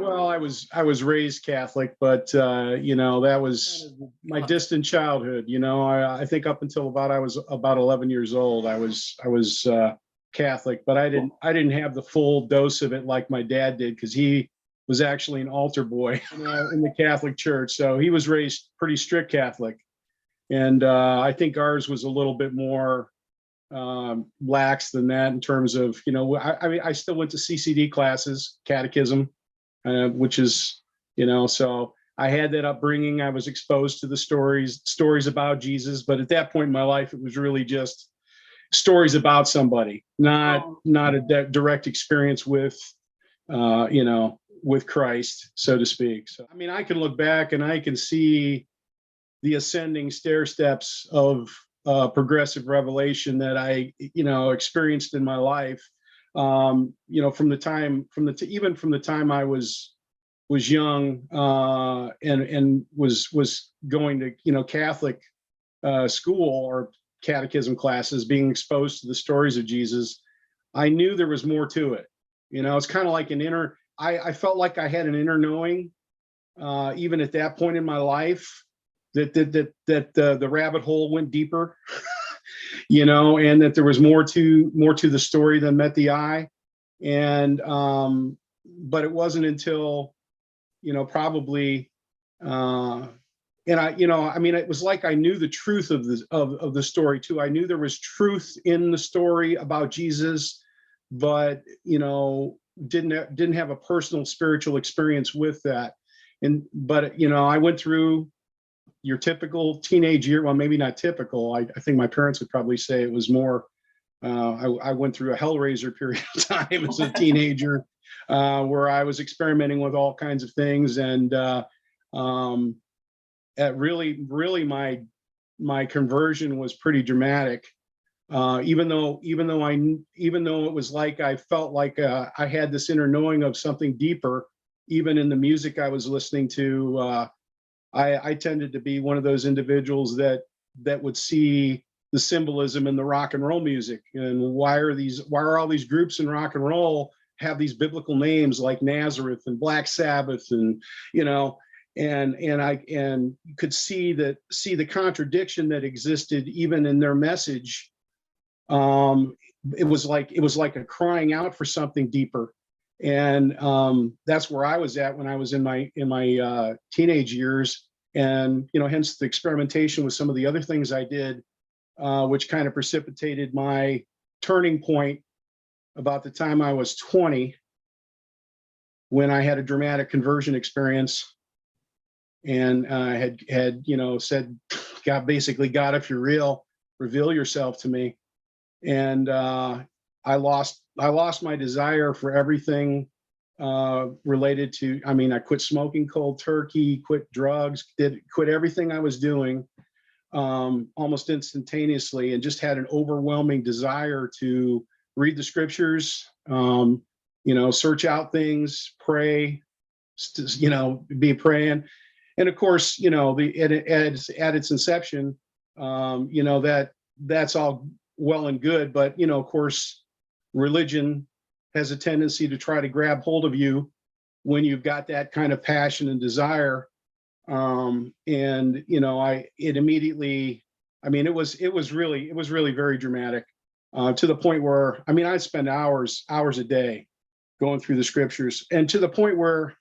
Well, I was raised Catholic, but that was my distant childhood. I think up until I was about 11 years old, I was Catholic, but I didn't have the full dose of it like my dad did, because he was actually an altar boy in the Catholic Church. So he was raised pretty strict Catholic, and I think ours was a little bit more lax than that in terms of, I mean, I still went to CCD classes, catechism, which is, so I had that upbringing. I was exposed to the stories about Jesus, but at that point in my life, it was really just stories about somebody, not a direct experience with, with Christ, so to speak. So, I mean, I can look back and I can see the ascending stair steps of progressive revelation that I, experienced in my life. From the time I was young, and was going to, Catholic school or catechism classes, being exposed to the stories of Jesus, I knew there was more to it. It's kind of like I felt like I had an inner knowing, even at that point in my life, that the rabbit hole went deeper, and that there was more to the story than met the eye. And but it wasn't until, probably, and I mean, it was like I knew the truth of the story too. I knew there was truth in the story about Jesus, but didn't have a personal spiritual experience with that. But I went through your typical teenage year. Well, maybe not typical. I think my parents would probably say it was more. I went through a hellraiser period of time as a teenager, where I was experimenting with all kinds of things, and really my conversion was pretty dramatic. Even though it was like I felt like I had this inner knowing of something deeper, even in the music I was listening to. I tended to be one of those individuals that would see the symbolism in the rock and roll music, and why are all these groups in rock and roll have these biblical names like Nazareth and Black Sabbath, and and you could see the contradiction that existed even in their message. It was like a crying out for something deeper. And that's where I was at when I was in my teenage years, and hence the experimentation with some of the other things I did, which kind of precipitated my turning point about the time I was 20, when I had a dramatic conversion experience, and had said, God, basically, God, if you're real, reveal yourself to me. And I lost my desire for everything related to, I mean, I quit smoking cold turkey, quit drugs, quit everything I was doing almost instantaneously, and just had an overwhelming desire to read the scriptures, search out things, pray, be praying. And of course, at its inception, that's all well and good, but of course, religion has a tendency to try to grab hold of you when you've got that kind of passion and desire. And it immediately, I mean, it was really very dramatic, to the point where, I mean, I'd spend hours a day going through the scriptures, and to the point where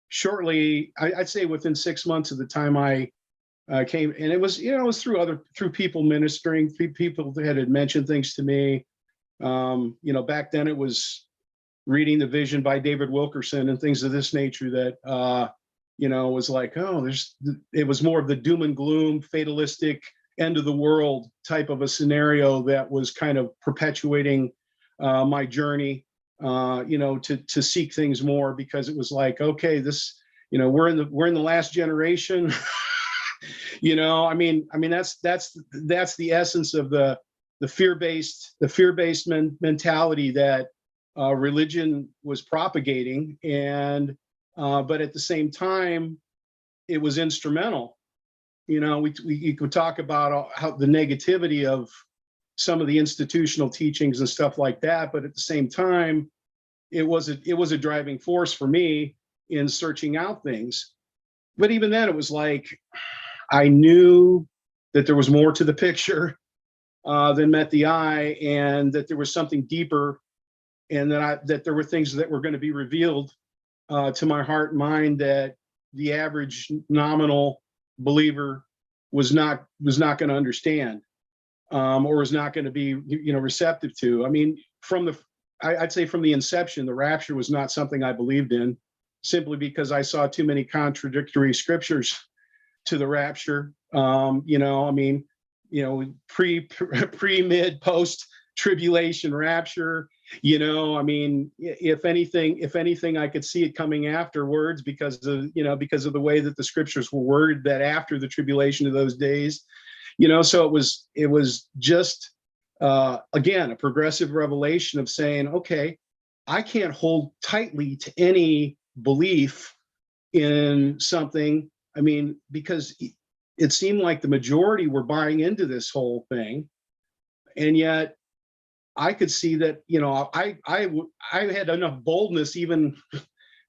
shortly, I'd say within 6 months of the time I came, and it was through people ministering, people that had mentioned things to me. Back then it was reading The Vision by David Wilkerson and things of this nature that was like, it was more of the doom and gloom, fatalistic, end of the world type of a scenario that was kind of perpetuating my journey, to seek things more, because it was like, okay, this, we're in the last generation. I mean that's the essence of the fear-based mentality that religion was propagating, and but at the same time, it was instrumental. We could talk about how the negativity of some of the institutional teachings and stuff like that, but at the same time, it was a driving force for me in searching out things. But even then, it was like I knew that there was more to the picture than met the eye, and that there was something deeper, and that there were things that were going to be revealed to my heart and mind that the average nominal believer was not going to understand, or was not going to be receptive to. I mean, I'd say from the inception, the rapture was not something I believed in, simply because I saw too many contradictory scriptures to the rapture. Pre, mid, post tribulation rapture. If anything, I could see it coming afterwards because of the way that the scriptures were worded, that after the tribulation of those days, so it was just again a progressive revelation of saying, okay, I can't hold tightly to any belief in something. I mean, because it seemed like the majority were buying into this whole thing, and yet I could see that, I had enough boldness even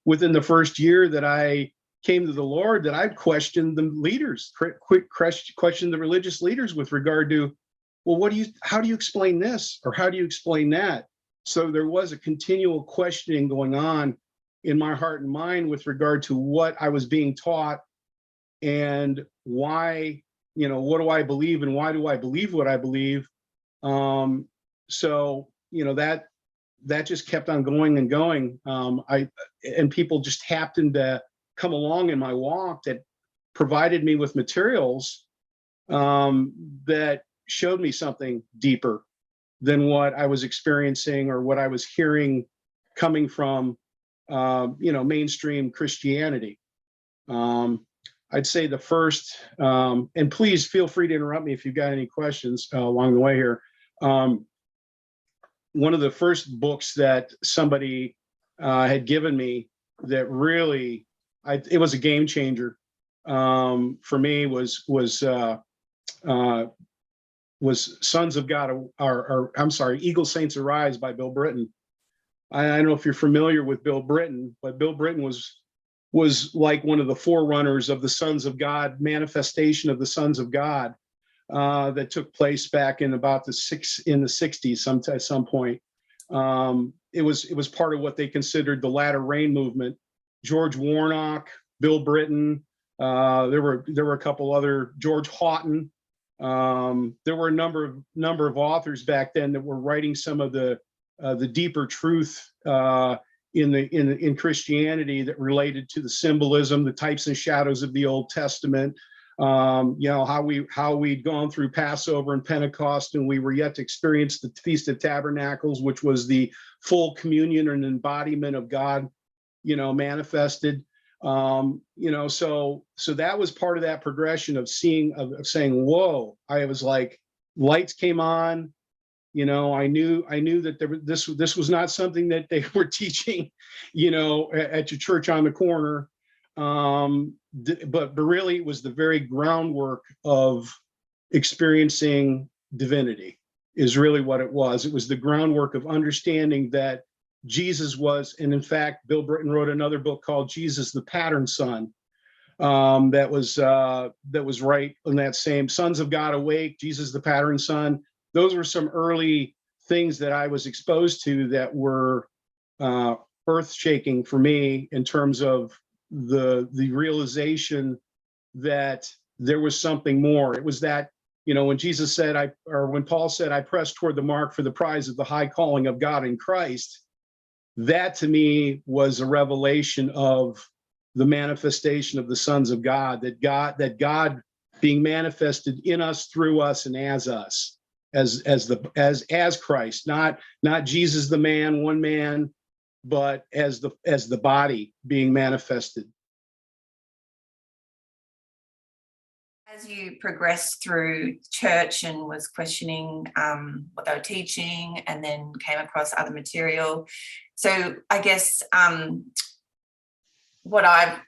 within the first year that I came to the Lord, that I'd questioned the leaders, question the religious leaders with regard to, well, how do you explain this, or how do you explain that? So there was a continual questioning going on in my heart and mind with regard to what I was being taught, and why, what do I believe, and why do I believe what I believe? So that just kept on going and going. And people just happened to come along in my walk that provided me with materials that showed me something deeper than what I was experiencing or what I was hearing coming from mainstream Christianity. I'd say the first, and please feel free to interrupt me if you've got any questions along the way here. One of the first books that somebody had given me that really, it was a game changer for me, was Sons of God, or I'm sorry, Eagle Saints Arise by Bill Britton. I don't know if you're familiar with Bill Britton, but Bill Britton was like one of the forerunners of the Sons of God, manifestation of the Sons of God. That took place back in about the 60s, at some point. It was part of what they considered the latter rain movement. George Warnock, Bill Britton, there were a couple other, George Houghton. There were a number of authors back then that were writing some of the deeper truth in Christianity that related to the symbolism, the types and shadows of the Old Testament. How we'd gone through Passover and Pentecost, and we were yet to experience the Feast of Tabernacles, which was the full communion and embodiment of God, manifested. So that was part of that progression of saying, whoa. I was like, lights came on. I knew that this was not something that they were teaching, at your church on the corner. But really it was the very groundwork of experiencing divinity is really what it was. It was the groundwork of understanding that Jesus was, and in fact, Bill Britton wrote another book called Jesus, the Pattern Son. That was right in that same Sons of God Awake, Jesus, the Pattern Son. Those were some early things that I was exposed to that were earth-shaking for me in terms of the realization that there was something more. It was that, when Jesus said, when Paul said, I press toward the mark for the prize of the high calling of God in Christ, that to me was a revelation of the manifestation of the sons of God, that God being manifested in us, through us, and as us, as Christ, not Jesus the man, one man, but as the body being manifested. As you progressed through church and was questioning what they were teaching, and then came across other material. So I guess what I've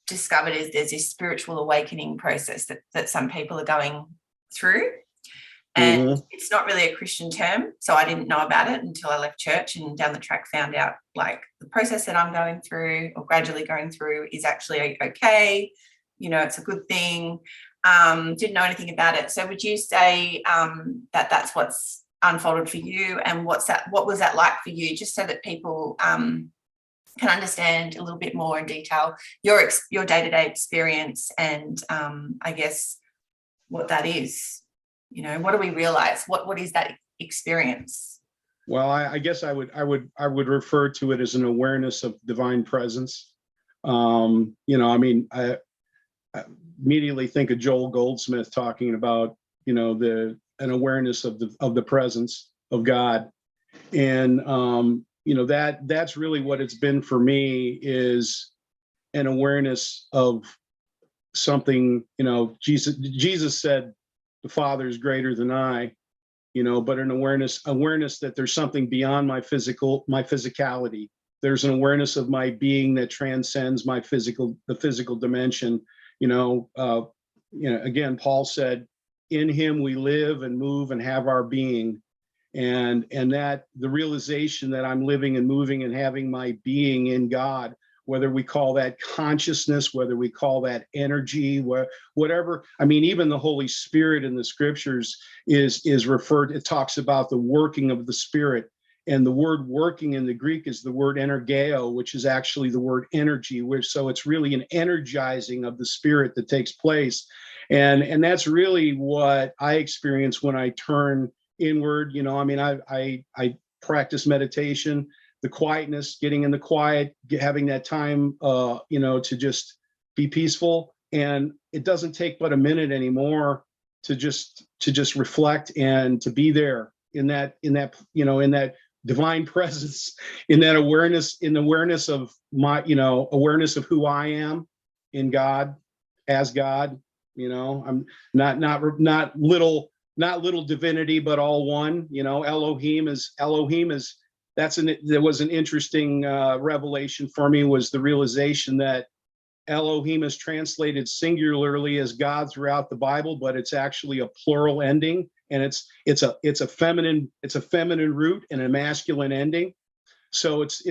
discovered is there's this spiritual awakening process that some people are going through. And Hmm. it's not really a Christian term, so I didn't know about it until I left church, and down the track found out like the process that I'm going through or gradually going through is actually okay. You know, it's a good thing. Didn't know anything about it. So would you say that that's what's unfolded for you, and what was that like for you, just so that people can understand a little bit more in detail your day-to-day experience, and I guess what that is. You know, what do we realize? What is that experience? Well, I guess I would refer to it as an awareness of divine presence. You know, I mean, I immediately think of Joel Goldsmith talking about, you know, an awareness of the presence of God, and you know, that's really what it's been for me, is an awareness of something. You know, Jesus said, "The Father is greater than I." You know, but an awareness that there's something beyond my physicality. There's an awareness of my being that transcends the physical dimension. You know, again, Paul said, "In him we live and move and have our being." And that the realization that I'm living and moving and having my being in God, whether we call that consciousness, whether we call that energy, whatever. I mean, even the Holy Spirit in the scriptures is referred, it talks about the working of the Spirit. And the word working in the Greek is the word energeo, which is actually the word energy, so it's really an energizing of the Spirit that takes place. And that's really what I experience when I turn inward. You know, I mean, I practice meditation, the quietness, getting in the quiet, having that time, you know, to just be peaceful. And it doesn't take but a minute anymore to just reflect and to be there in that, you know, in that divine presence, in that awareness, of my, you know, awareness of who I am in God, as God. You know, I'm not little divinity, but all one. You know, Elohim is there was an interesting revelation for me, was the realization that Elohim is translated singularly as God throughout the Bible, but it's actually a plural ending, and it's a feminine root and a masculine ending. So it's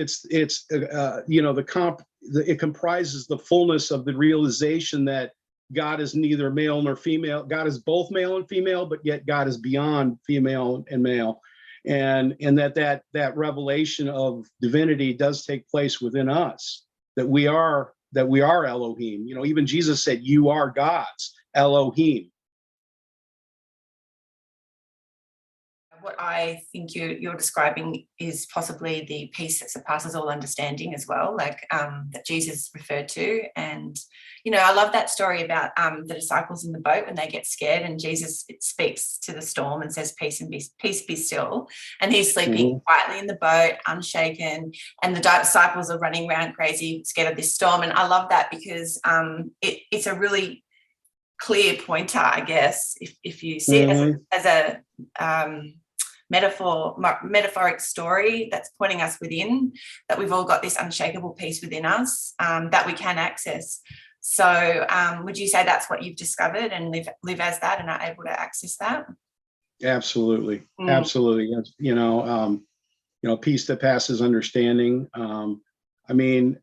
you know, it comprises the fullness of the realization that God is neither male nor female. God is both male and female, but yet God is beyond female and male. And that revelation of divinity does take place within us, that we are Elohim. You know, even Jesus said, "You are God's Elohim." What I think you're describing is possibly the peace that surpasses all understanding as well, like that Jesus referred to. And, you know, I love that story about the disciples in the boat when they get scared, and Jesus speaks to the storm and says, "Peace be still." And he's sleeping quietly in the boat, unshaken, and the disciples are running around crazy, scared of this storm. And I love that because it's a really clear pointer, I guess, if you see it as a metaphoric story that's pointing us within, that we've all got this unshakable peace within us that we can access. So would you say that's what you've discovered, and live as that and are able to access that? Absolutely. Absolutely. You know, peace that passes understanding. I mean,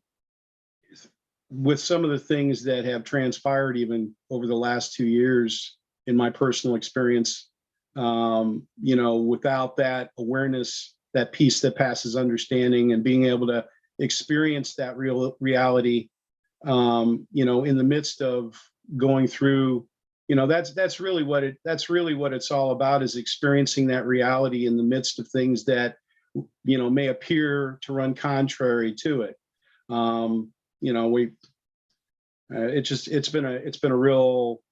with some of the things that have transpired even over the last 2 years in my personal experience, you know, without that awareness, that peace that passes understanding, and being able to experience that reality, you know, in the midst of going through, you know, that's really what it's all about, is experiencing that reality in the midst of things that, you know, may appear to run contrary to it. You know, it's been a real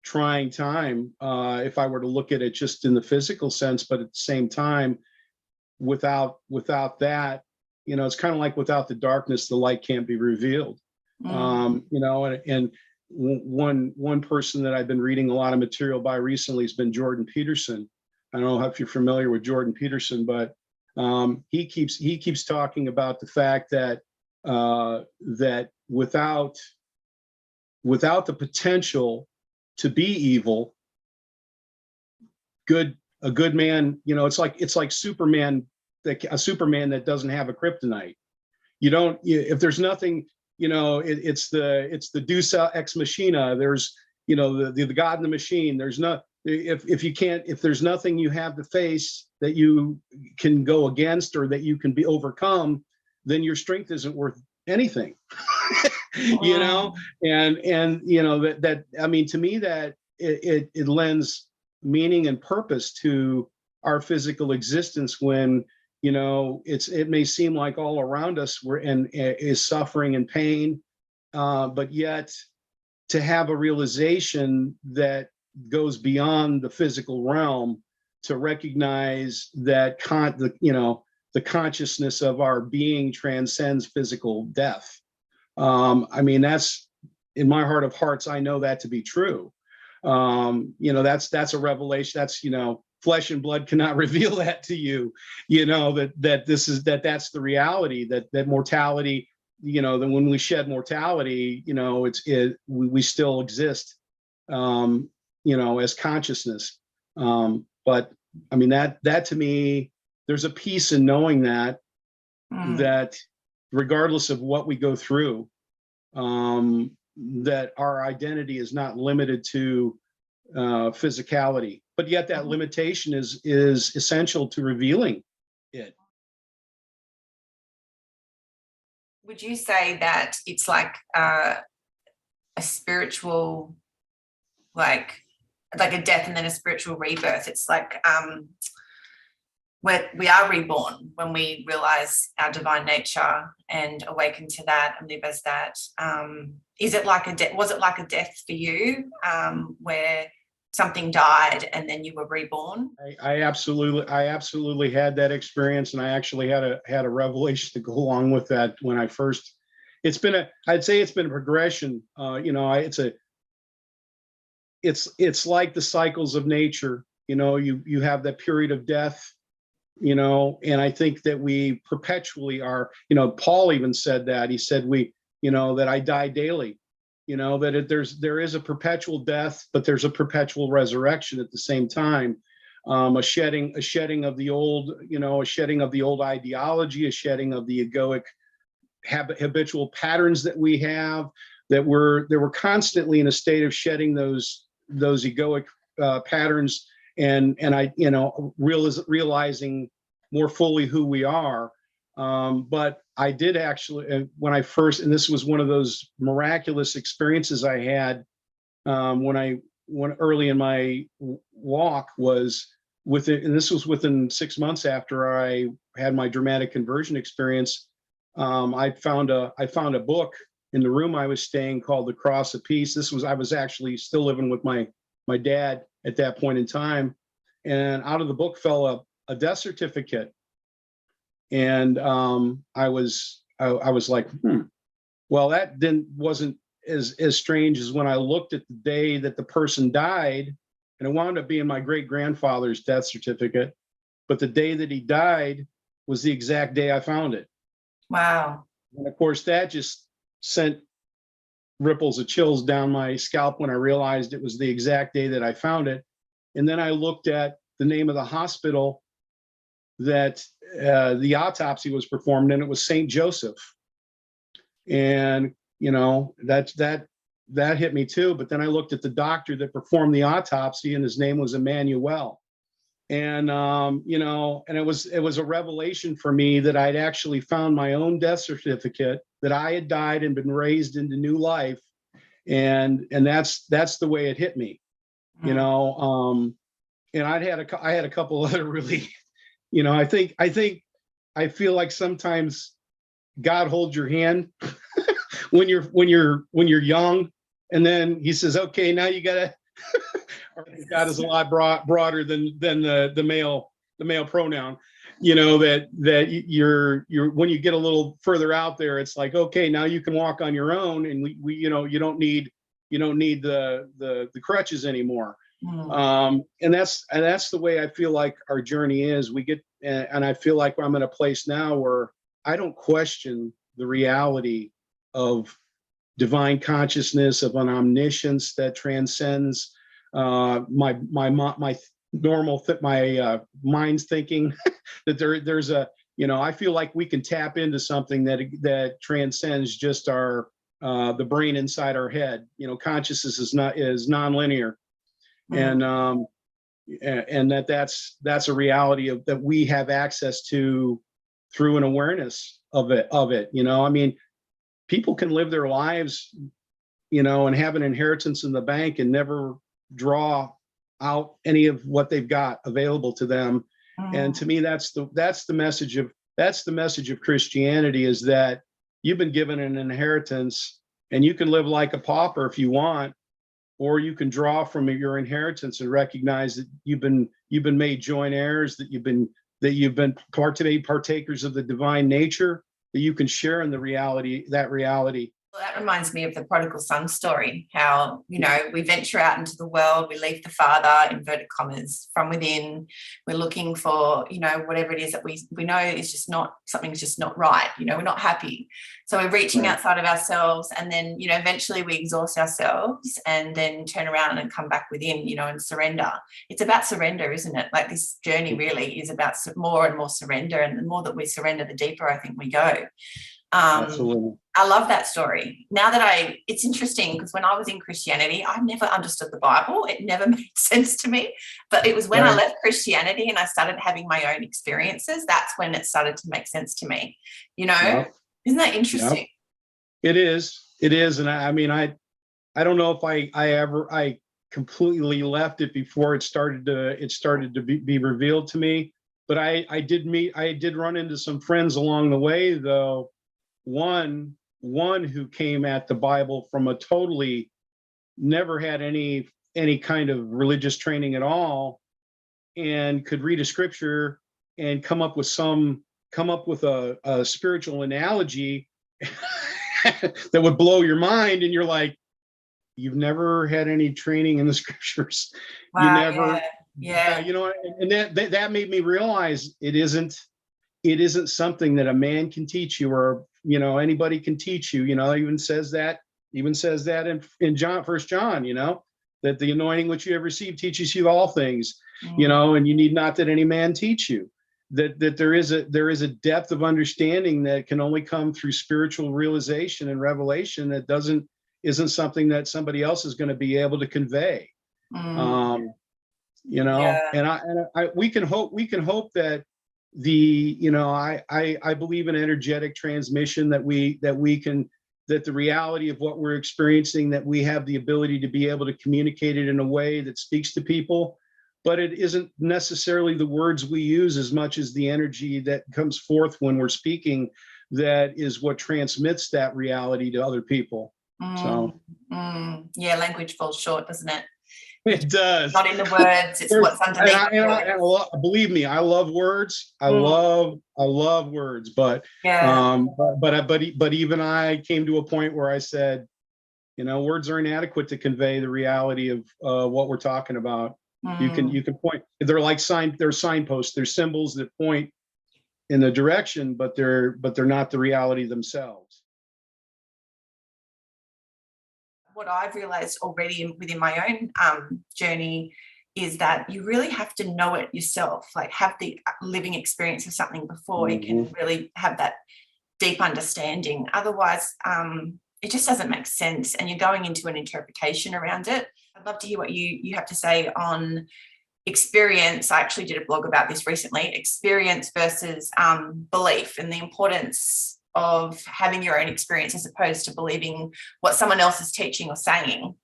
trying time, if I were to look at it just in the physical sense, but at the same time, without that, you know, it's kind of like without the darkness, the light can't be revealed. You know, and one person that I've been reading a lot of material by recently has been Jordan Peterson. I don't know if you're familiar with Jordan Peterson, but he keeps talking about the fact that that without the potential to be evil, a good man, you know, it's like Superman, a Superman that doesn't have a kryptonite. You don't, if there's nothing, you know, it's the Deus ex machina. There's, you know, the God in the machine. There's not, if you can't, if there's nothing you have to face that you can go against or that you can be overcome, then your strength isn't worth anything. You know, and you know, that I mean, to me, that it lends meaning and purpose to our physical existence when, you know, it may seem like all around us is suffering and pain, but yet to have a realization that goes beyond the physical realm, to recognize that the consciousness of our being transcends physical death. I mean, that's, in my heart of hearts, I know that to be true. You know, that's a revelation. That's, you know, flesh and blood cannot reveal that to you. You know, that's the reality, that mortality, you know, that when we shed mortality, you know, we still exist, you know, as consciousness. But I mean, that to me, there's a peace in knowing that regardless of what we go through, that our identity is not limited to physicality, but yet that limitation is essential to revealing it. Would you say that it's like a spiritual, like a death and then a spiritual rebirth? It's like we are reborn when we realize our divine nature and awaken to that and live as that. Is it like was it like a death for you, where something died and then you were reborn? I absolutely had that experience, and I actually had a revelation to go along with that when I first. I'd say it's been a progression. You know, it's like the cycles of nature. You know, you have that period of death, you know, and I think that we perpetually are, you know, Paul even said that. He said you know, that I die daily, you know, that there is a perpetual death, but there's a perpetual resurrection at the same time. A shedding of the old, you know, a shedding of the old ideology, a shedding of the egoic habitual patterns that we have, that we're constantly in a state of shedding those egoic patterns, and I, you know, realizing more fully who we are. But I did actually, when I first, and this was one of those miraculous experiences I had when early in my walk, was and this was within 6 months after I had my dramatic conversion experience. I found a book in the room I was staying called The Cross of Peace. I was actually still living with my dad at that point in time, and out of the book fell a death certificate. And I was like, well, that wasn't as strange as when I looked at the day that the person died, and it wound up being my great grandfather's death certificate. But the day that he died was the exact day I found it. Wow. And of course, that just sent ripples of chills down my scalp when I realized it was the exact day that I found it. And then I looked at the name of the hospital that the autopsy was performed in. It was St. Joseph. And, you know, that hit me too. But then I looked at the doctor that performed the autopsy, and his name was Emmanuel. And, you know, and it was a revelation for me that I'd actually found my own death certificate, that I had died and been raised into new life. And that's the way it hit me, you know. And I had a couple other really, you know, I feel like sometimes God holds your hand when you're young, and then he says, okay, now you gotta. God is a lot broader than the male pronoun, you know, that you're when you get a little further out there, it's like, okay, now you can walk on your own, and we you know, you don't need the crutches anymore. And that's the way I feel like our journey is. We get, and I feel like I'm in a place now where I don't question the reality of divine consciousness, of an omniscience that transcends my my mind's thinking that there's a, I feel like we can tap into something that transcends just our the brain inside our head. Consciousness is nonlinear, and that's a reality that we have access to through an awareness of it. I mean, people can live their lives, and have an inheritance in the bank and never draw out any of what they've got available to them. And to me, that's the message of Christianity, is that you've been given an inheritance, and you can live like a pauper if you want, or you can draw from your inheritance and recognize that you've been made joint heirs, that you've been partakers of the divine nature, that you can share in that reality. Well, that reminds me of the prodigal son story, how, we venture out into the world, we leave the father, inverted commas, from within. We're looking for, whatever it is that we know is just not, something's just not right. We're not happy. So we're reaching outside of ourselves, and then, eventually we exhaust ourselves and then turn around and come back within, and surrender. It's about surrender, isn't it? Like, this journey really is about more and more surrender. And the more that we surrender, the deeper I think we go. Absolutely. I love that story. Now that it's interesting, because when I was in Christianity, I never understood the Bible. It never made sense to me. But it was when I left Christianity and I started having my own experiences, that's when it started to make sense to me. Yep. Isn't that interesting? Yep. It is. And I mean, I don't know if I completely left it before it started to be revealed to me. But I did run into some friends along the way, though. One who came at the Bible from a totally, never had any kind of religious training at all, and could read a scripture and come up with a spiritual analogy that would blow your mind, and you're like, you've never had any training in the scriptures. Wow, you never yeah. And that made me realize it isn't something that a man can teach you, or anybody can teach you. Even says that in John, 1 John, that the anointing which you have received teaches you all things, and you need not that any man teach you. That there is a depth of understanding that can only come through spiritual realization and revelation that isn't something that somebody else is going to be able to convey. And we can hope that I believe in energetic transmission, that the reality of what we're experiencing, that we have the ability to be able to communicate it in a way that speaks to people, but it isn't necessarily the words we use as much as the energy that comes forth when we're speaking, that is what transmits that reality to other people. Yeah, language falls short, doesn't it? It does. Not in the words, it's what's underneath. Believe me, I love words. I love words, but but even I came to a point where I said, words are inadequate to convey the reality of what we're talking about. You can point. They're signposts. They're symbols that point in the direction, but they're not the reality themselves. What I've realized already within my own journey is that you really have to know it yourself, like have the living experience of something before you can really have that deep understanding. Otherwise, it just doesn't make sense, and you're going into an interpretation around it. I'd love to hear what you have to say on experience. I actually did a blog about this recently, experience versus belief, and the importance of having your own experience as opposed to believing what someone else is teaching or saying.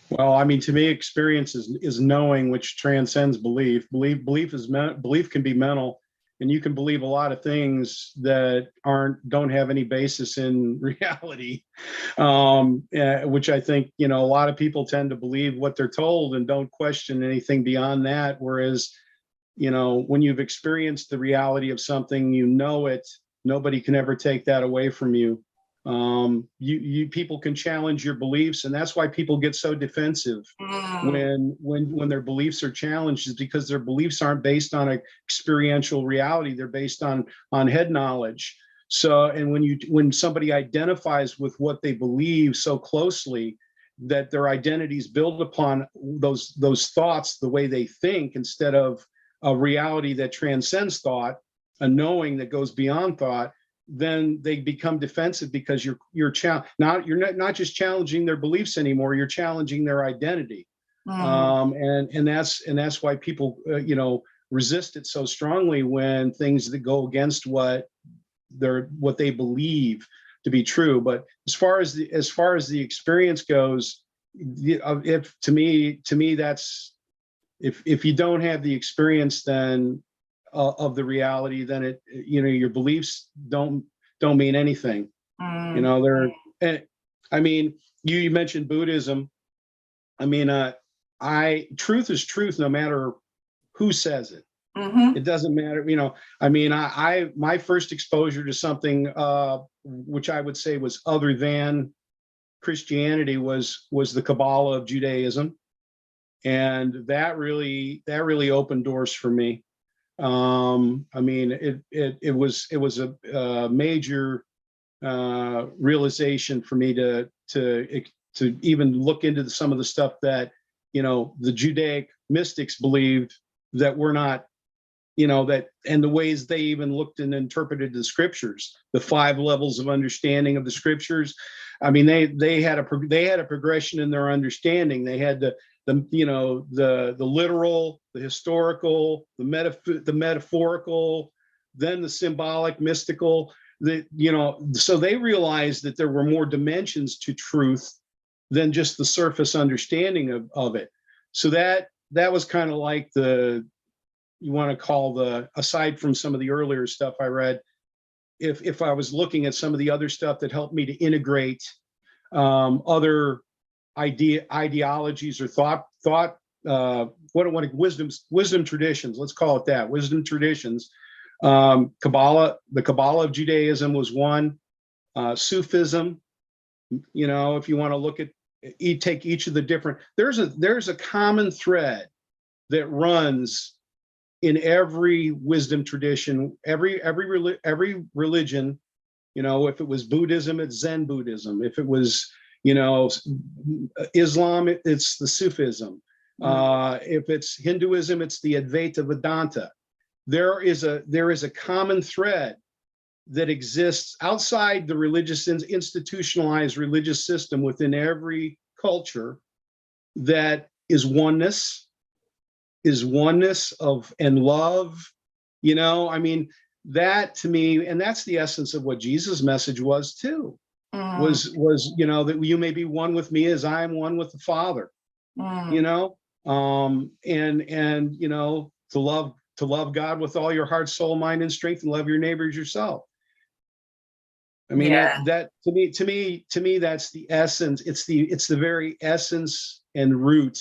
Well, I mean, to me, experience is knowing, which transcends belief. Belief can be mental, and you can believe a lot of things that don't have any basis in reality, which I think, a lot of people tend to believe what they're told and don't question anything beyond that. Whereas, when you've experienced the reality of something, it, nobody can ever take that away from you. People can challenge your beliefs, and that's why people get so defensive when their beliefs are challenged, is because their beliefs aren't based on experiential reality. They're based on head knowledge. So, and when somebody identifies with what they believe so closely, that their identities build upon those thoughts, the way they think, instead of a reality that transcends thought, a knowing that goes beyond thought, then they become defensive, because you're not just challenging their beliefs anymore, you're challenging their identity. And that's why people resist it so strongly when things that go against what they believe to be true. But as far as the experience goes, if to me that's, if you don't have the experience then of the reality, then your beliefs don't mean anything. I mean, you mentioned Buddhism. I mean, truth is truth no matter who says it. It doesn't matter, I mean, my first exposure to something which I would say was other than Christianity was the Kabbalah of Judaism, and that really opened doors for me. I mean, it was a major realization for me to even look into some of the stuff that the Judaic mystics believed that we're not, that, and the ways they even looked and interpreted the scriptures, the 5 levels of understanding of the scriptures. I mean, they had a progression in their understanding. They had the literal, the historical, the metaphorical, then the symbolic, mystical. So they realized that there were more dimensions to truth than just the surface understanding of it. So that was kind of like you want to call aside from some of the earlier stuff I read, if I was looking at some of the other stuff that helped me to integrate other ideologies or thought wisdom traditions, let's call it that, wisdom traditions. Kabbalah, the Kabbalah of Judaism was one. Sufism, if you want to look at, take each of the different, there's a common thread that runs in every wisdom tradition, every religion. If it was Buddhism, it's Zen Buddhism. If it was Islam, it's the Sufism. If it's Hinduism, it's the Advaita Vedanta. There is a common thread that exists outside the religious institutionalized religious system within every culture, that is oneness of and love. I mean, that to me, and that's the essence of what Jesus' message was too. Was that you may be one with me as I am one with the Father. To love God with all your heart, soul, mind, and strength, and love your neighbor as yourself. I mean, that to me, that's the essence. It's the very essence and root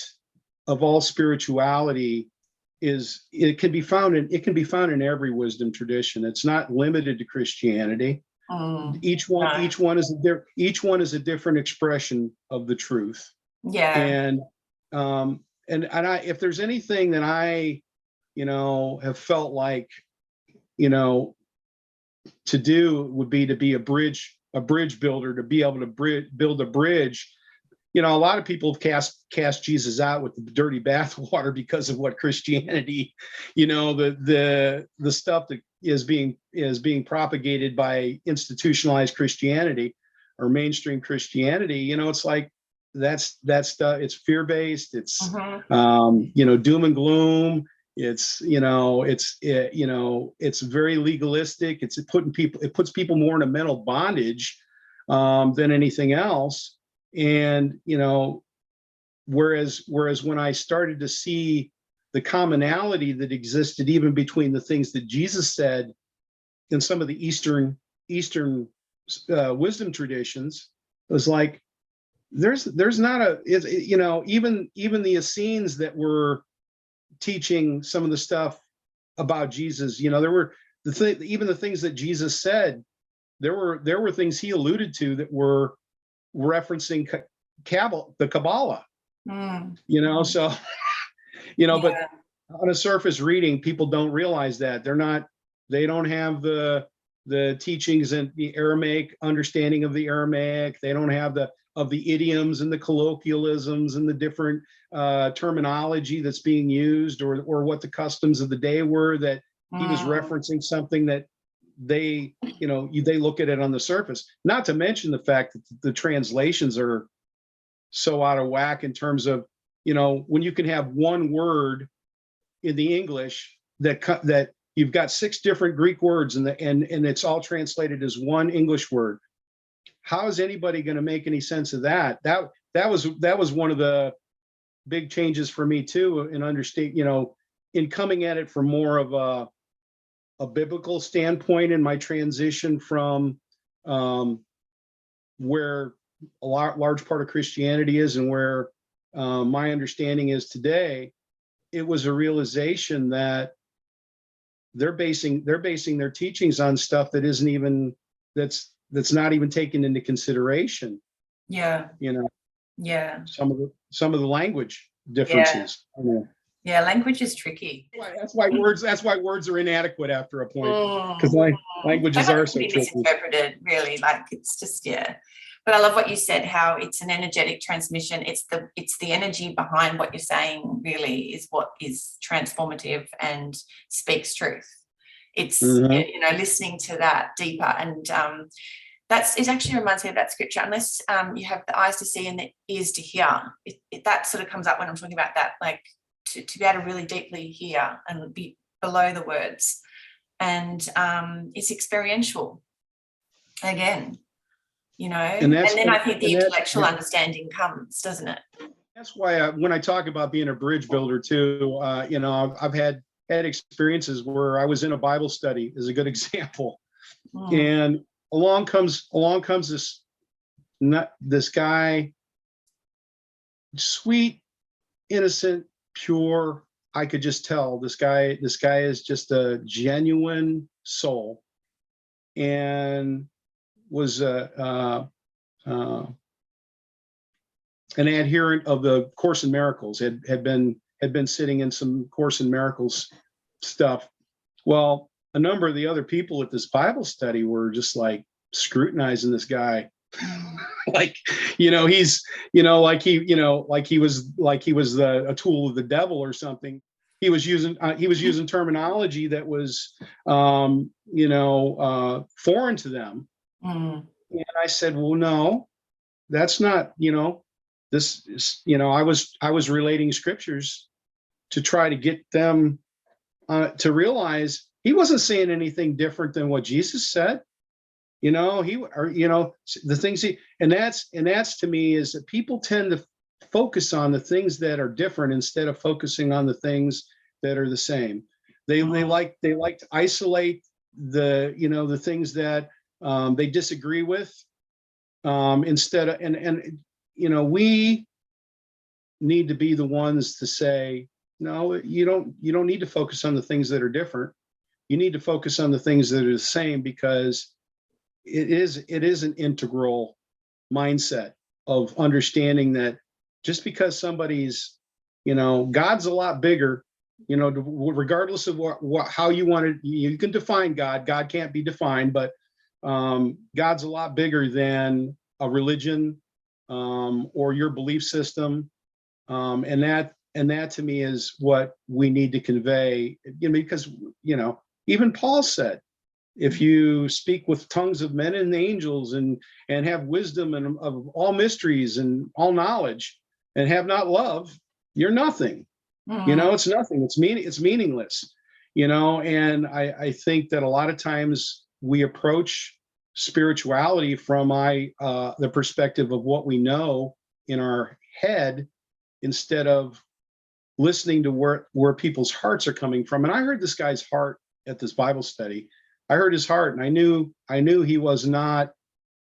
of all spirituality. It can be found in every wisdom tradition. It's not limited to Christianity. Each one is a different expression of the truth. And if there's anything that I have felt like to do, would be to be a bridge builder, to be able to build a bridge. A lot of people have cast Jesus out with the dirty bathwater because of what Christianity, the stuff that is being propagated by institutionalized Christianity or mainstream Christianity. It's like that's stuff. It's fear-based. It's doom and gloom. It's it's very legalistic. It puts people more in a mental bondage than anything else. And whereas when I started to see the commonality that existed even between the things that Jesus said in some of the Eastern wisdom traditions, it was like there's not even the Essenes that were teaching some of the stuff about Jesus, there were even the things that Jesus said, there were things he alluded to that were referencing the Kabbalah. So but on a surface reading, people don't realize that they don't have the teachings and the Aramaic understanding of the Aramaic. They don't have of the idioms and the colloquialisms and the different terminology that's being used, or what the customs of the day were, that he was referencing something that they, they look at it on the surface. Not to mention the fact that the translations are so out of whack in terms of, when you can have one word in the English that you've got 6 different Greek words and it's all translated as one English word. How is anybody going to make any sense of that? That was one of the big changes for me too, in understand, in coming at it from more of a biblical standpoint in my transition from where a large part of Christianity is and where my understanding is today. It was a realization that they're basing their teachings on stuff that isn't even, that's not even taken into consideration. Yeah. Yeah. Some of the language differences. Yeah, language is tricky. That's why words are inadequate after a point, because languages are so tricky. Misinterpreted, really. Like, it's just, yeah. But I love what you said, how it's an energetic transmission. It's the energy behind what you're saying really is what is transformative and speaks truth. It's listening to that deeper, and it actually reminds me of that scripture. Unless you have the eyes to see and the ears to hear, that sort of comes up when I'm talking about that, like to be able to really deeply hear and be below the words, and it's experiential again. And then I think the intellectual understanding comes, doesn't it? That's why when I talk about being a bridge builder too, I've had experiences where I was in a Bible study, is a good example, and along comes this guy, sweet, innocent, pure. I could just tell this guy is just a genuine soul, and was an adherent of the Course in Miracles, had been sitting in some Course in Miracles stuff. Well, a number of the other people at this Bible study were just like scrutinizing this guy. Like, he's, like he was a tool of the devil or something. He was using terminology that was, foreign to them. And I said, well, no, that's not, this is, I was relating scriptures to try to get them to realize he wasn't saying anything different than what Jesus said. The things and that's to me is that people tend to focus on the things that are different instead of focusing on the things that are the same. They like to isolate the things that they disagree with, instead of, we need to be the ones to say, no, you don't need to focus on the things that are different. You need to focus on the things that are the same, because it is an integral mindset of understanding that just because somebody's, God's a lot bigger, regardless of how you want it, you can define God. God can't be defined, but God's a lot bigger than a religion or your belief system, and that to me is what we need to convey. Because even Paul said, if you speak with tongues of men and angels and have wisdom and of all mysteries and all knowledge, and have not love, you're nothing. It's nothing. It's meaningless. And I think that a lot of times we approach spirituality from the perspective of what we know in our head, instead of listening to where people's hearts are coming from. And I heard this guy's heart at this Bible study. I heard his heart, and I knew he was not,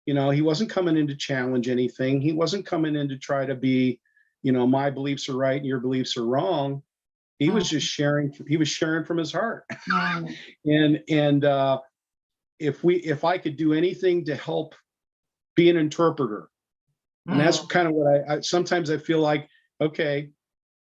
he wasn't coming in to challenge anything. He wasn't coming in to try to be, my beliefs are right and your beliefs are wrong. He was just sharing. He was sharing from his heart. And if I could do anything to help be an interpreter, and that's kind of what I sometimes I feel like, okay,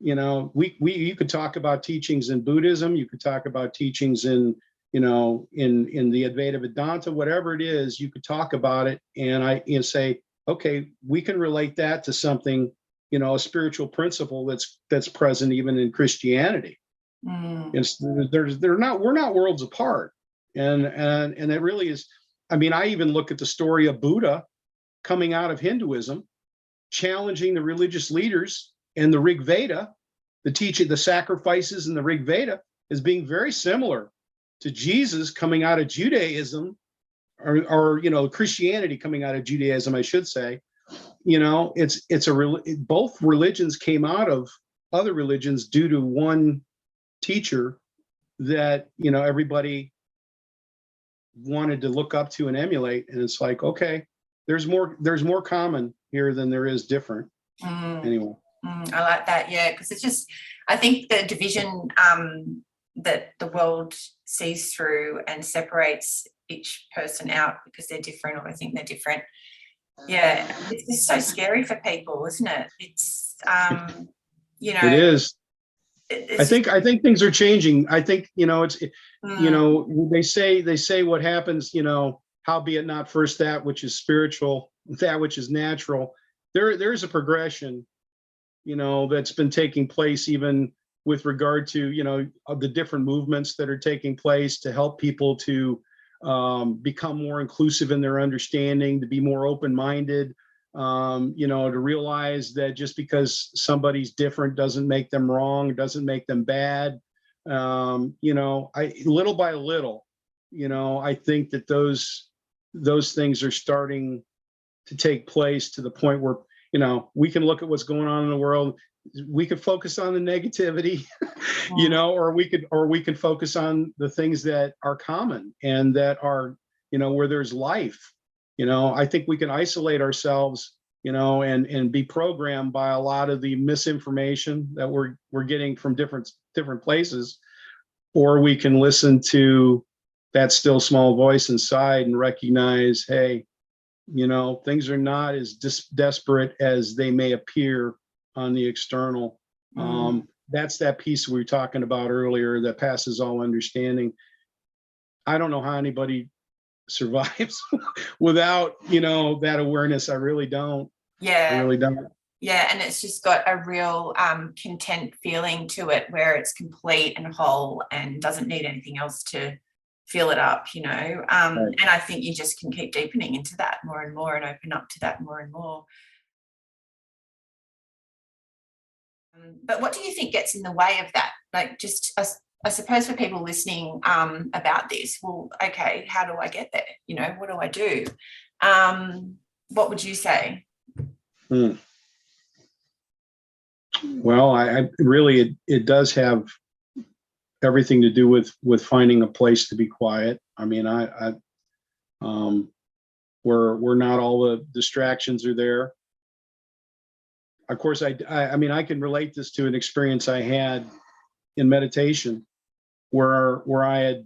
you could talk about teachings in Buddhism, you could talk about teachings in the Advaita Vedanta, whatever it is, you could talk about it, and say, okay, we can relate that to something, a spiritual principle that's present even in Christianity. It's we're not worlds apart. And it really is. I mean, I even look at the story of Buddha coming out of Hinduism, challenging the religious leaders, and the Rig Veda, the teaching, the sacrifices in the Rig Veda, as being very similar to Jesus coming out of Judaism, or Christianity coming out of Judaism, I should say. Both religions came out of other religions due to one teacher that everybody wanted to look up to and emulate. And it's like, okay, there's more common here than there is different. Anyway. I like that. Yeah, because it's just, I think the division that the world sees through and separates each person out because they're different, or I think they're different. Yeah, it's just so scary for people, isn't it? It's it is. I think things are changing. I think they say what happens, howbeit not first that which is spiritual, that which is natural. There's a progression, that's been taking place even with regard to the different movements that are taking place to help people to become more inclusive in their understanding, to be more open-minded, to realize that just because somebody's different doesn't make them wrong, doesn't make them bad. Little by little, I think that those things are starting to take place to the point where, we can look at what's going on in the world. We could focus on the negativity, or we can focus on the things that are common and that are, where there's life. I think we can isolate ourselves, and be programmed by a lot of the misinformation that we're getting from different places, or we can listen to that still small voice inside and recognize, hey, things are not as desperate as they may appear on the external. That's that piece we were talking about earlier that passes all understanding. I don't know how anybody survives without that awareness. I really don't. Yeah, I really don't. Yeah, and it's just got a real content feeling to it, where it's complete and whole and doesn't need anything else to fill it up, right. And I think you just can keep deepening into that more and more and open up to that more and more. But what do you think gets in the way of that? Like, just I suppose for people listening about this, well, okay, how do I get there? What do I do? What would you say? Well, I really, it does have everything to do with finding a place to be quiet. I mean, where not all the distractions are there. Of course, I mean, I can relate this to an experience I had in meditation, where I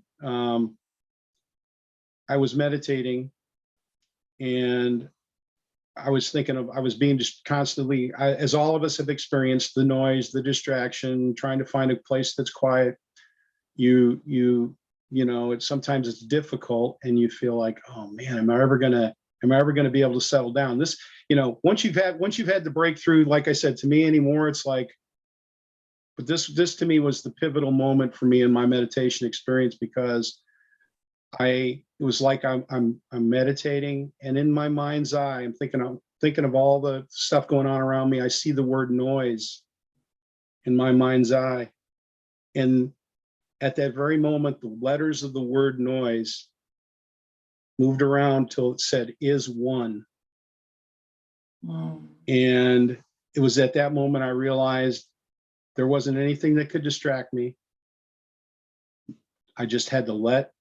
was meditating, and I was being just constantly, as all of us have experienced, the noise, the distraction, trying to find a place that's quiet. Sometimes it's difficult, and you feel like, oh man, am I ever gonna be able to settle down? This, once you've had the breakthrough, like I said, to me anymore, it's like, but this to me was the pivotal moment for me in my meditation experience, because it was like I'm meditating, and in my mind's eye, I'm thinking of all the stuff going on around me. I see the word noise in my mind's eye, and at that very moment, the letters of the word noise moved around till it said "is one." And it was at that moment I realized there wasn't anything that could distract me. I just had to let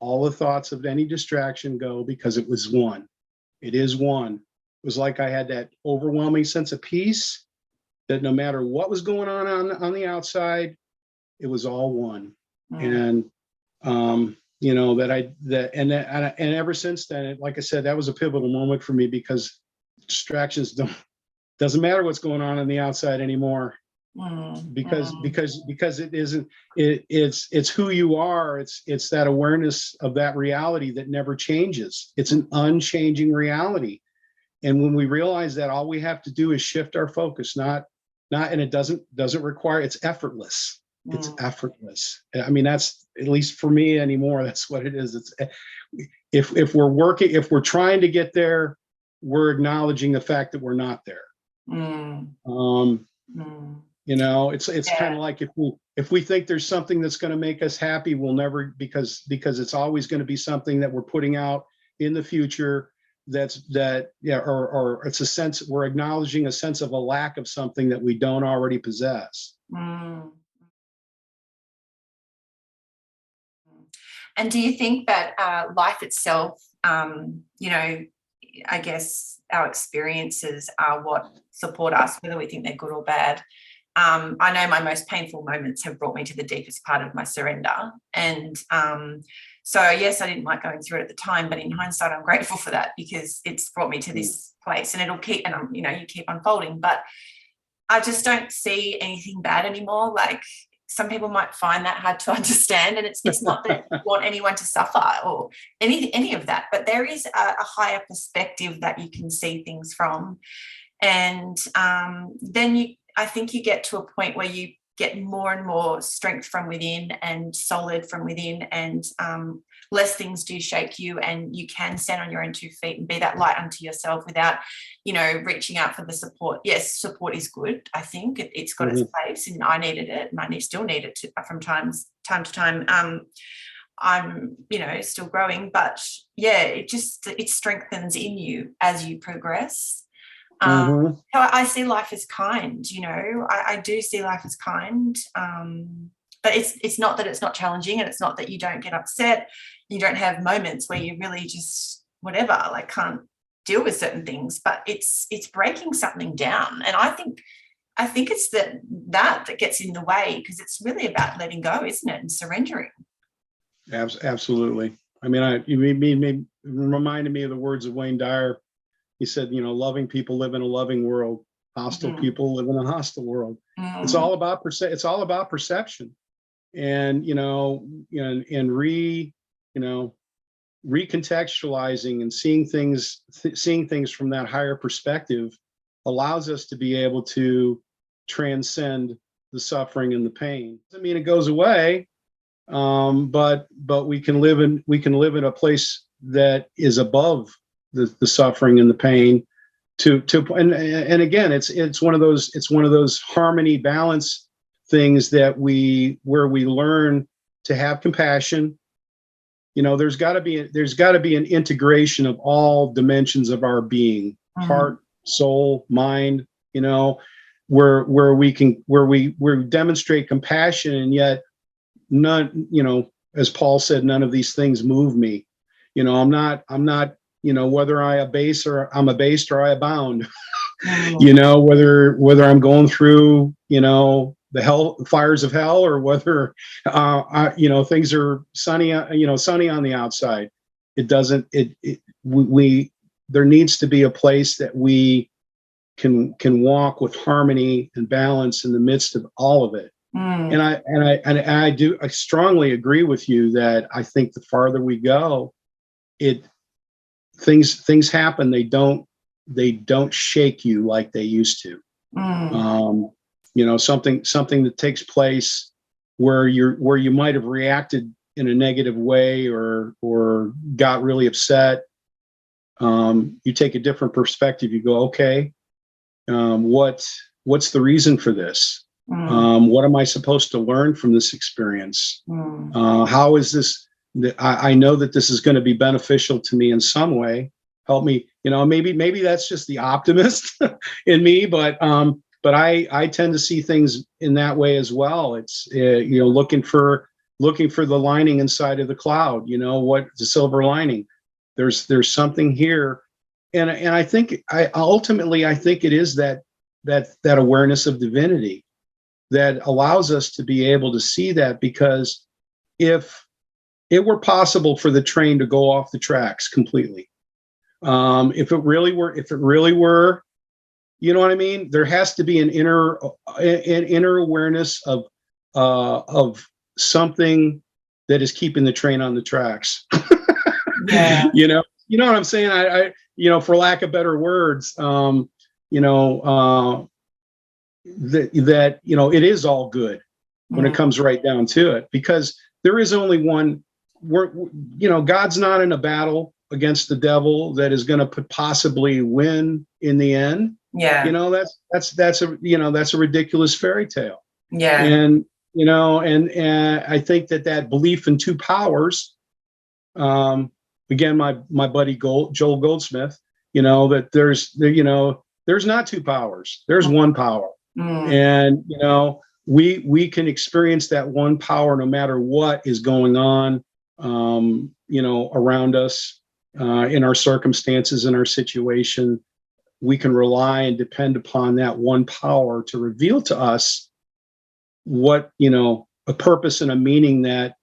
all the thoughts of any distraction go, because it was one. It is one. It was like I had that overwhelming sense of peace, that no matter what was going on the outside, it was all one. And and ever since then, like I said, that was a pivotal moment for me, because distractions doesn't matter what's going on the outside anymore, because it isn't, it's who you are. It's that awareness of that reality that never changes. It's an unchanging reality. And when we realize that, all we have to do is shift our focus, and it doesn't require, it's effortless. It's effortless. I mean, that's, at least for me anymore, that's what it is. It's, if we're trying to get there, we're acknowledging the fact that we're not there. You know, it's kind of like, if we think there's something that's going to make us happy, we'll never, because it's always going to be something that we're putting out in the future. Or it's a sense, we're acknowledging a sense of a lack of something that we don't already possess. And do you think that life itself, you know, I guess our experiences are what support us, whether we think they're good or bad? I know my most painful moments have brought me to the deepest part of my surrender. And so, yes, I didn't like going through it at the time, but in hindsight, I'm grateful for that, because it's brought me to this place, and it'll keep, and you know, you keep unfolding. But I just don't see anything bad anymore. Like, some people might find that hard to understand, and it's not that you want anyone to suffer or any of that, but there is a higher perspective that you can see things from. And then I think you get to a point where you get more and more strength from within and solid from within, and less things do shake you, and you can stand on your own 2 feet and be that light unto yourself without, you know, reaching out for the support. Yes, support is good. I think it's got its place, and I needed it, and I still need it from time to time. I'm, you know, still growing, but yeah, it strengthens in you as you progress. So I see life as kind, you know, I do see life as kind. But it's not that it's not challenging, and it's not that you don't get upset. You don't have moments where you really just, whatever, like, can't deal with certain things, but it's breaking something down. And I think it's that gets in the way, because it's really about letting go, isn't it? And surrendering. Absolutely. I mean, you reminded me of the words of Wayne Dyer. He said, you know, loving people live in a loving world. Hostile people live in a hostile world. It's all about perception, and recontextualizing and seeing things from that higher perspective allows us to be able to transcend the suffering and the pain. Doesn't mean it goes away, but we can live in a place that is above the suffering and the pain. And again, it's one of those harmony, balance things where we learn to have compassion. You know, there's got to be an integration of all dimensions of our being, heart, soul, mind. You know, where we demonstrate compassion, and yet none. You know, as Paul said, none of these things move me. You know, I'm not. You know, whether I'm abased or I abound. You know, whether I'm going through, you know, the fires of hell, or whether things are sunny on the outside. It doesn't. There needs to be a place that we can walk with harmony and balance in the midst of all of it. And I strongly agree with you that I think the farther we go, things happen. They don't shake you like they used to. You know, something that takes place where you might have reacted in a negative way or got really upset. You take a different perspective. You go, okay, what's the reason for this? What am I supposed to learn from this experience? How is this? I know that this is going to be beneficial to me in some way. Help me, you know, maybe that's just the optimist in me, but I tend to see things in that way as well. It's looking for the lining inside of the cloud. You know, what the silver lining? There's something here, and I think ultimately it is that awareness of divinity that allows us to be able to see that, because if it were possible for the train to go off the tracks completely, if it really were, you know what I mean? There has to be an inner awareness of something that is keeping the train on the tracks. Yeah. You know, you know what I'm saying? For lack of better words, that it is all good when it comes right down to it, because there is only one. God's not in a battle against the devil that is going to possibly win in the end. Yeah. That's a ridiculous fairy tale. Yeah. And I think that belief in two powers, again, my buddy Joel Goldsmith, that there's not two powers, there's one power. And we can experience that one power no matter what is going on around us, in our circumstances, in our situation. We can rely and depend upon that one power to reveal to us what, a purpose and a meaning that,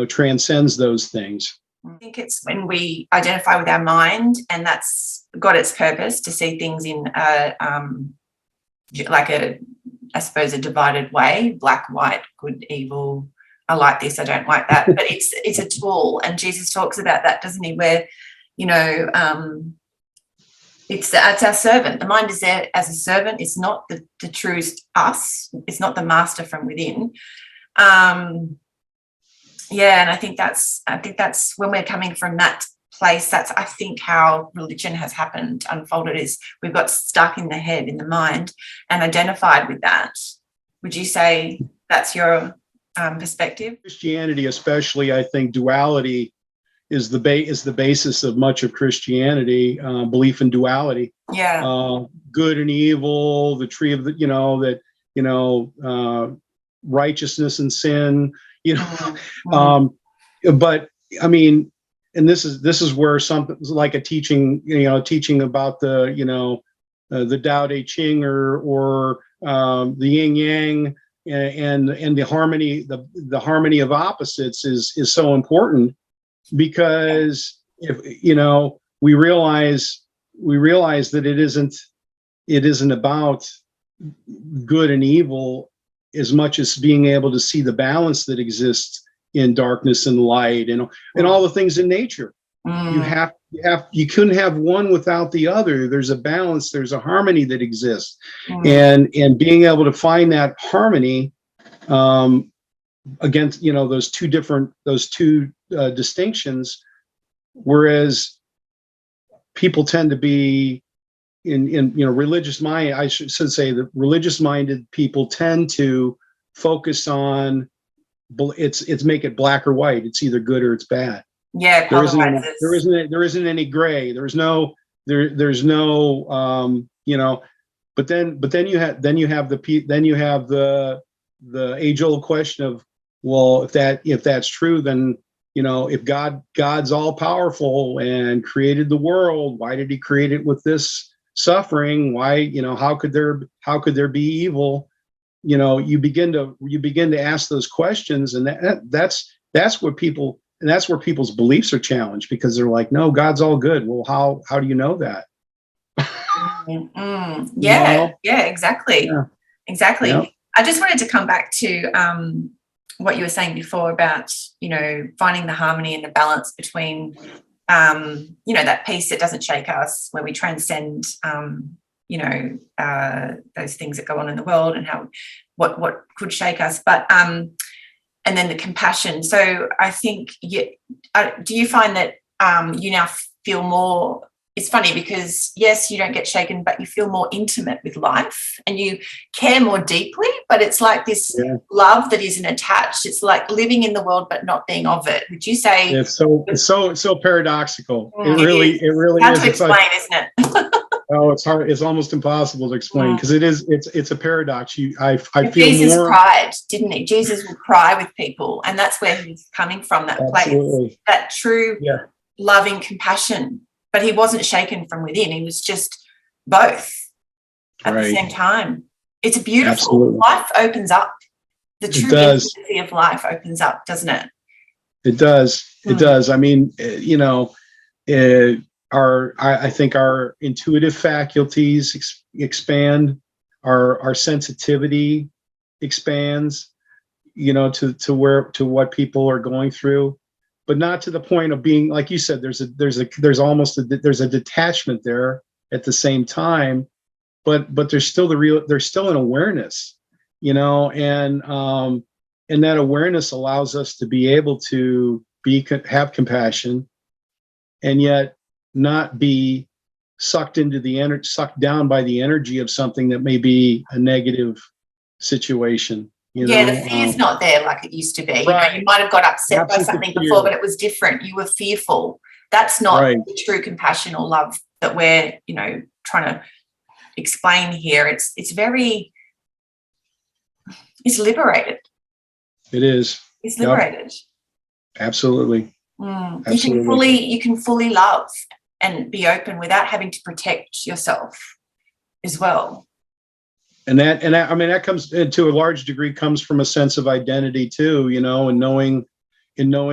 transcends those things. I think it's when we identify with our mind, and that's got its purpose to see things in I suppose a divided way, black, white, good, evil. I like this, I don't like that. But it's a tool, and Jesus talks about that, doesn't he? Where, it's our servant. The mind is there as a servant. It's not the true us. It's not the master from within. And I think that's when we're coming from that place. That's, I think, how religion has unfolded, is we've got stuck in the head, in the mind, and identified with that. Would you say that's your perspective? Christianity, especially, I think duality is the basis of much of Christianity. Belief in duality. Yeah. Good and evil, the tree of the, righteousness and sin. But I mean, and this is where something like a teaching about the Tao Te Ching or the yin yang and the harmony of opposites is so important, because if we realize that it isn't about good and evil as much as being able to see the balance that exists in darkness and light and all the things in nature. You couldn't have one without the other. There's a balance, there's a harmony that exists. And being able to find that harmony against those two distinctions, whereas people tend to be in religious mind, I should say that religious minded people tend to focus on it's make it black or white. It's either good or it's bad. Yeah, there isn't any gray. There's no but then you have the age old question of, well, if that's true, then if God's all powerful and created the world, why did he create it with this suffering? Why, how could there be evil? You begin to ask those questions, and that's where people's beliefs are challenged, because they're like, no, God's all good. Well, how do you know that? Yeah, exactly. Yeah. Exactly. Yeah. I just wanted to come back to what you were saying before about, finding the harmony and the balance between, that peace that doesn't shake us, where we transcend, those things that go on in the world, and what could shake us. But, and then the compassion. So I think, do you find that you now feel more, it's funny because, yes, you don't get shaken, but you feel more intimate with life and you care more deeply, but it's like this love that isn't attached. It's like living in the world but not being of it. Would you say? It's so paradoxical. It really hard is. to explain, isn't it? Oh, it's hard. It's almost impossible to explain, because it's a paradox. I feel Jesus more. cried, didn't he? Jesus would cry with people, and that's where he's coming from. That Absolutely. place, that true loving compassion. But he wasn't shaken from within. He was just both at the same time. It's beautiful. Absolutely. Life opens up. The true intimacy of life opens up, doesn't it? It does. It does. I mean, I think our intuitive faculties expand, our sensitivity expands, to what people are going through. but not to the point of being, like you said, there's a detachment there at the same time, but there's still there's still an awareness, and that awareness allows us to be able to have compassion, and yet not be sucked down by the energy of something that may be a negative situation. The fear's not there like it used to be. Right. You might have got upset by something before, but it was different. You were fearful. That's not the true compassion or love that we're, trying to explain here. It's liberated. It is. It's liberated. Yep. Absolutely. Absolutely. You can fully love and be open without having to protect yourself as well. And that comes, to a large degree, comes from a sense of identity too, and knowing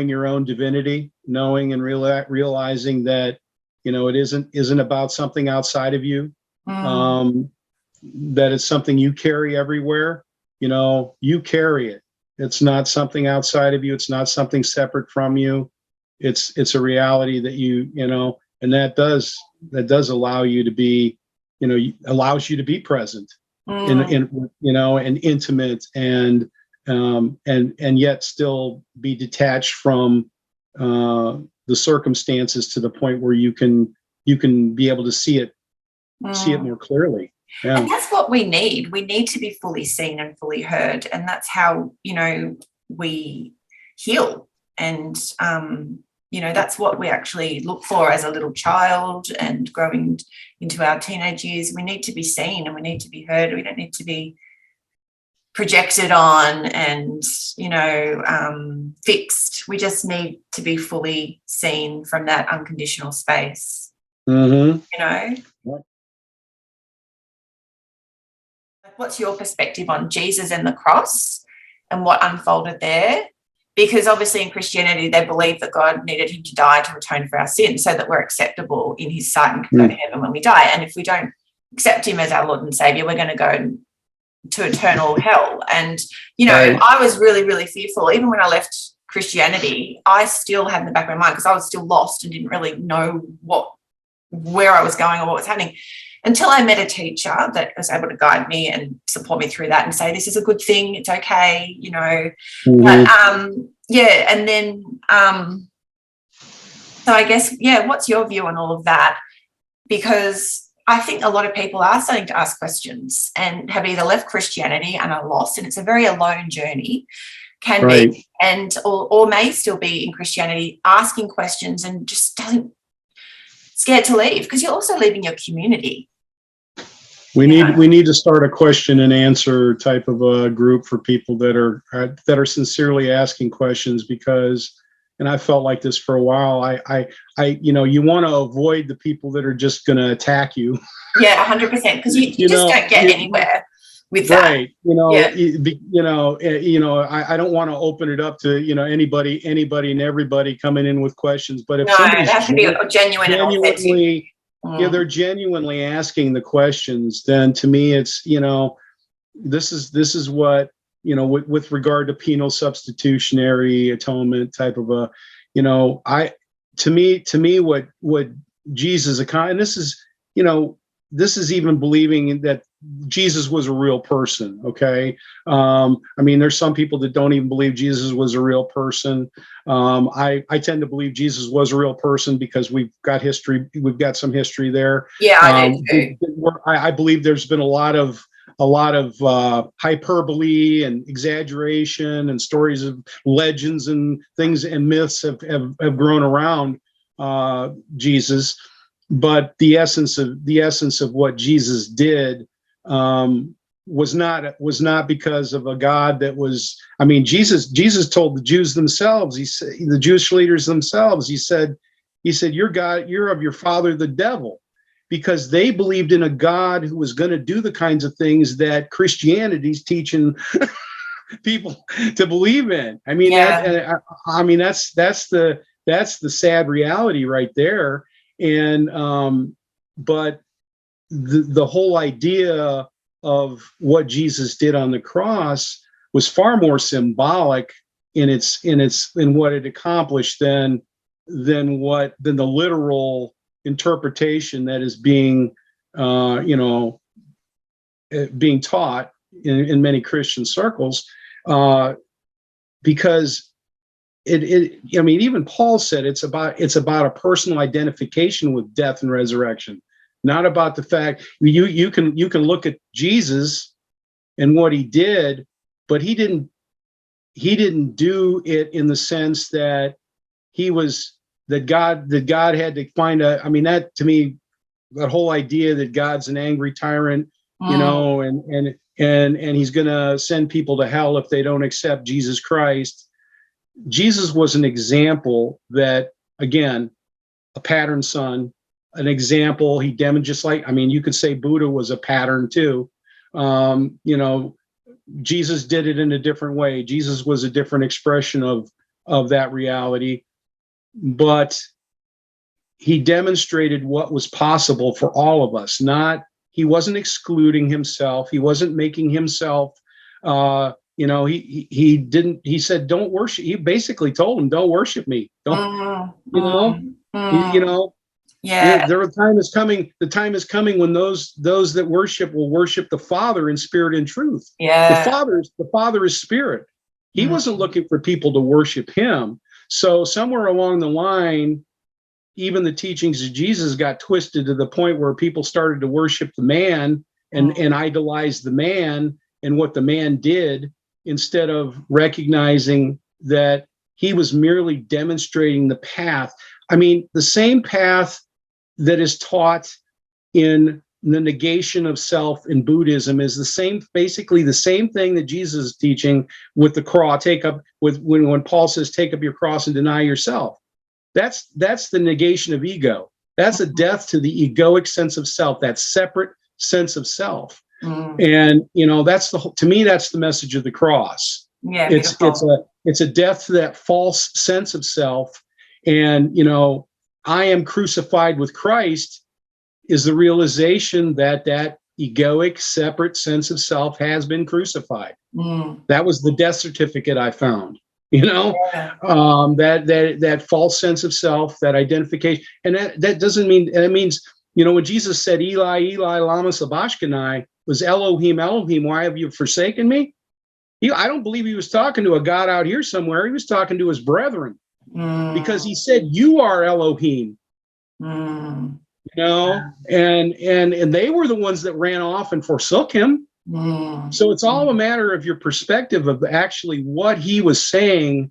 your own divinity, knowing and realizing that, it isn't about something outside of you, that it's something you carry everywhere. You carry it. It's not something outside of you. It's not something separate from you. It's a reality that and that does allow you to be, allows you to be present. And intimate and yet still be detached from the circumstances to the point where you can be able to see it more clearly. Yeah. And that's what we need. We need to be fully seen and fully heard, and that's how we heal. And that's what we actually look for as a little child and growing into our teenage years. We need to be seen and we need to be heard. We don't need to be projected on and, fixed. We just need to be fully seen from that unconditional space. What's your perspective on Jesus and the cross and what unfolded there? Because obviously in Christianity, they believe that God needed him to die to atone for our sins so that we're acceptable in his sight and can go to heaven when we die. And if we don't accept him as our Lord and Savior, we're going to go to eternal hell. And, I was really, really fearful. Even when I left Christianity, I still had in the back of my mind, because I was still lost and didn't really know where I was going or what was happening, until I met a teacher that was able to guide me and support me through that and say, this is a good thing, it's okay, But, and then, so I guess, what's your view on all of that? Because I think a lot of people are starting to ask questions and have either left Christianity and are lost, and it's a very alone journey, can be, and or may still be in Christianity asking questions and just scared to leave, because you're also leaving your community. We need to start a question and answer type of a group for people that are sincerely asking questions, because, and I felt like this for a while, you want to avoid the people that are just going to attack you. Yeah, 100%, because you just don't get anywhere with that. Right. I don't want to open it up to, anybody and everybody coming in with questions, but if somebody's has to be genuine and authentic. They're genuinely asking the questions, then to me it's, this is what, with regard to penal substitutionary atonement type of a, to me what Jesus accomplished, and this is even believing that Jesus was a real person. Okay. There's some people that don't even believe Jesus was a real person. I tend to believe Jesus was a real person because we've got some history there. Yeah, I do too. I believe there's been a lot of hyperbole and exaggeration, and stories of legends and things and myths have grown around Jesus. But the essence of what Jesus did was not because of a God that was. Jesus told the Jews themselves. He said, the Jewish leaders themselves. He said, "You're God. You're of your father, the devil," because they believed in a God who was going to do the kinds of things that Christianity's teaching people to believe in. That's the sad reality right there. And but the whole idea of what Jesus did on the cross was far more symbolic in what it accomplished than the literal interpretation that is being being taught in many Christian circles, because I mean, even Paul said it's about a personal identification with death and resurrection, not about the fact you can look at Jesus and what he did, but he didn't do it in the sense that God had to find I mean, that to me, that whole idea that God's an angry tyrant, and he's going to send people to hell if they don't accept Jesus Christ. Jesus was an example that, again, a pattern son, an example. He demonstrated, just like, I mean, you could say Buddha was a pattern too. Jesus did it in a different way. Jesus was a different expression of that reality, but he demonstrated what was possible for all of us. He wasn't excluding himself. He wasn't making himself, he said, don't worship. He basically told him, don't worship me. Don't, Yeah. The time is coming when those that worship will worship the Father in spirit and truth. Yeah. The Father is spirit. He wasn't looking for people to worship him. So somewhere along the line, even the teachings of Jesus got twisted to the point where people started to worship the man and idolize the man and what the man did, instead of recognizing that he was merely demonstrating the path. I mean, the same path that is taught in the negation of self in Buddhism is basically the same thing that Jesus is teaching with the cross. When Paul says, take up your cross and deny yourself. That's the negation of ego. That's a death to the egoic sense of self, that separate sense of self. And to me, that's the message of the cross. Yeah, it's a death to that false sense of self. And I am crucified with Christ is the realization that egoic separate sense of self has been crucified. That was the death certificate I found. That false sense of self, that identification, and that doesn't mean. And it means, when Jesus said, "Eli, Eli, lama sabachthani," was Elohim, Elohim, why have you forsaken me? I don't believe he was talking to a God out here somewhere. He was talking to his brethren, because he said, "You are Elohim." And they were the ones that ran off and forsook him. So it's all a matter of your perspective of actually what he was saying,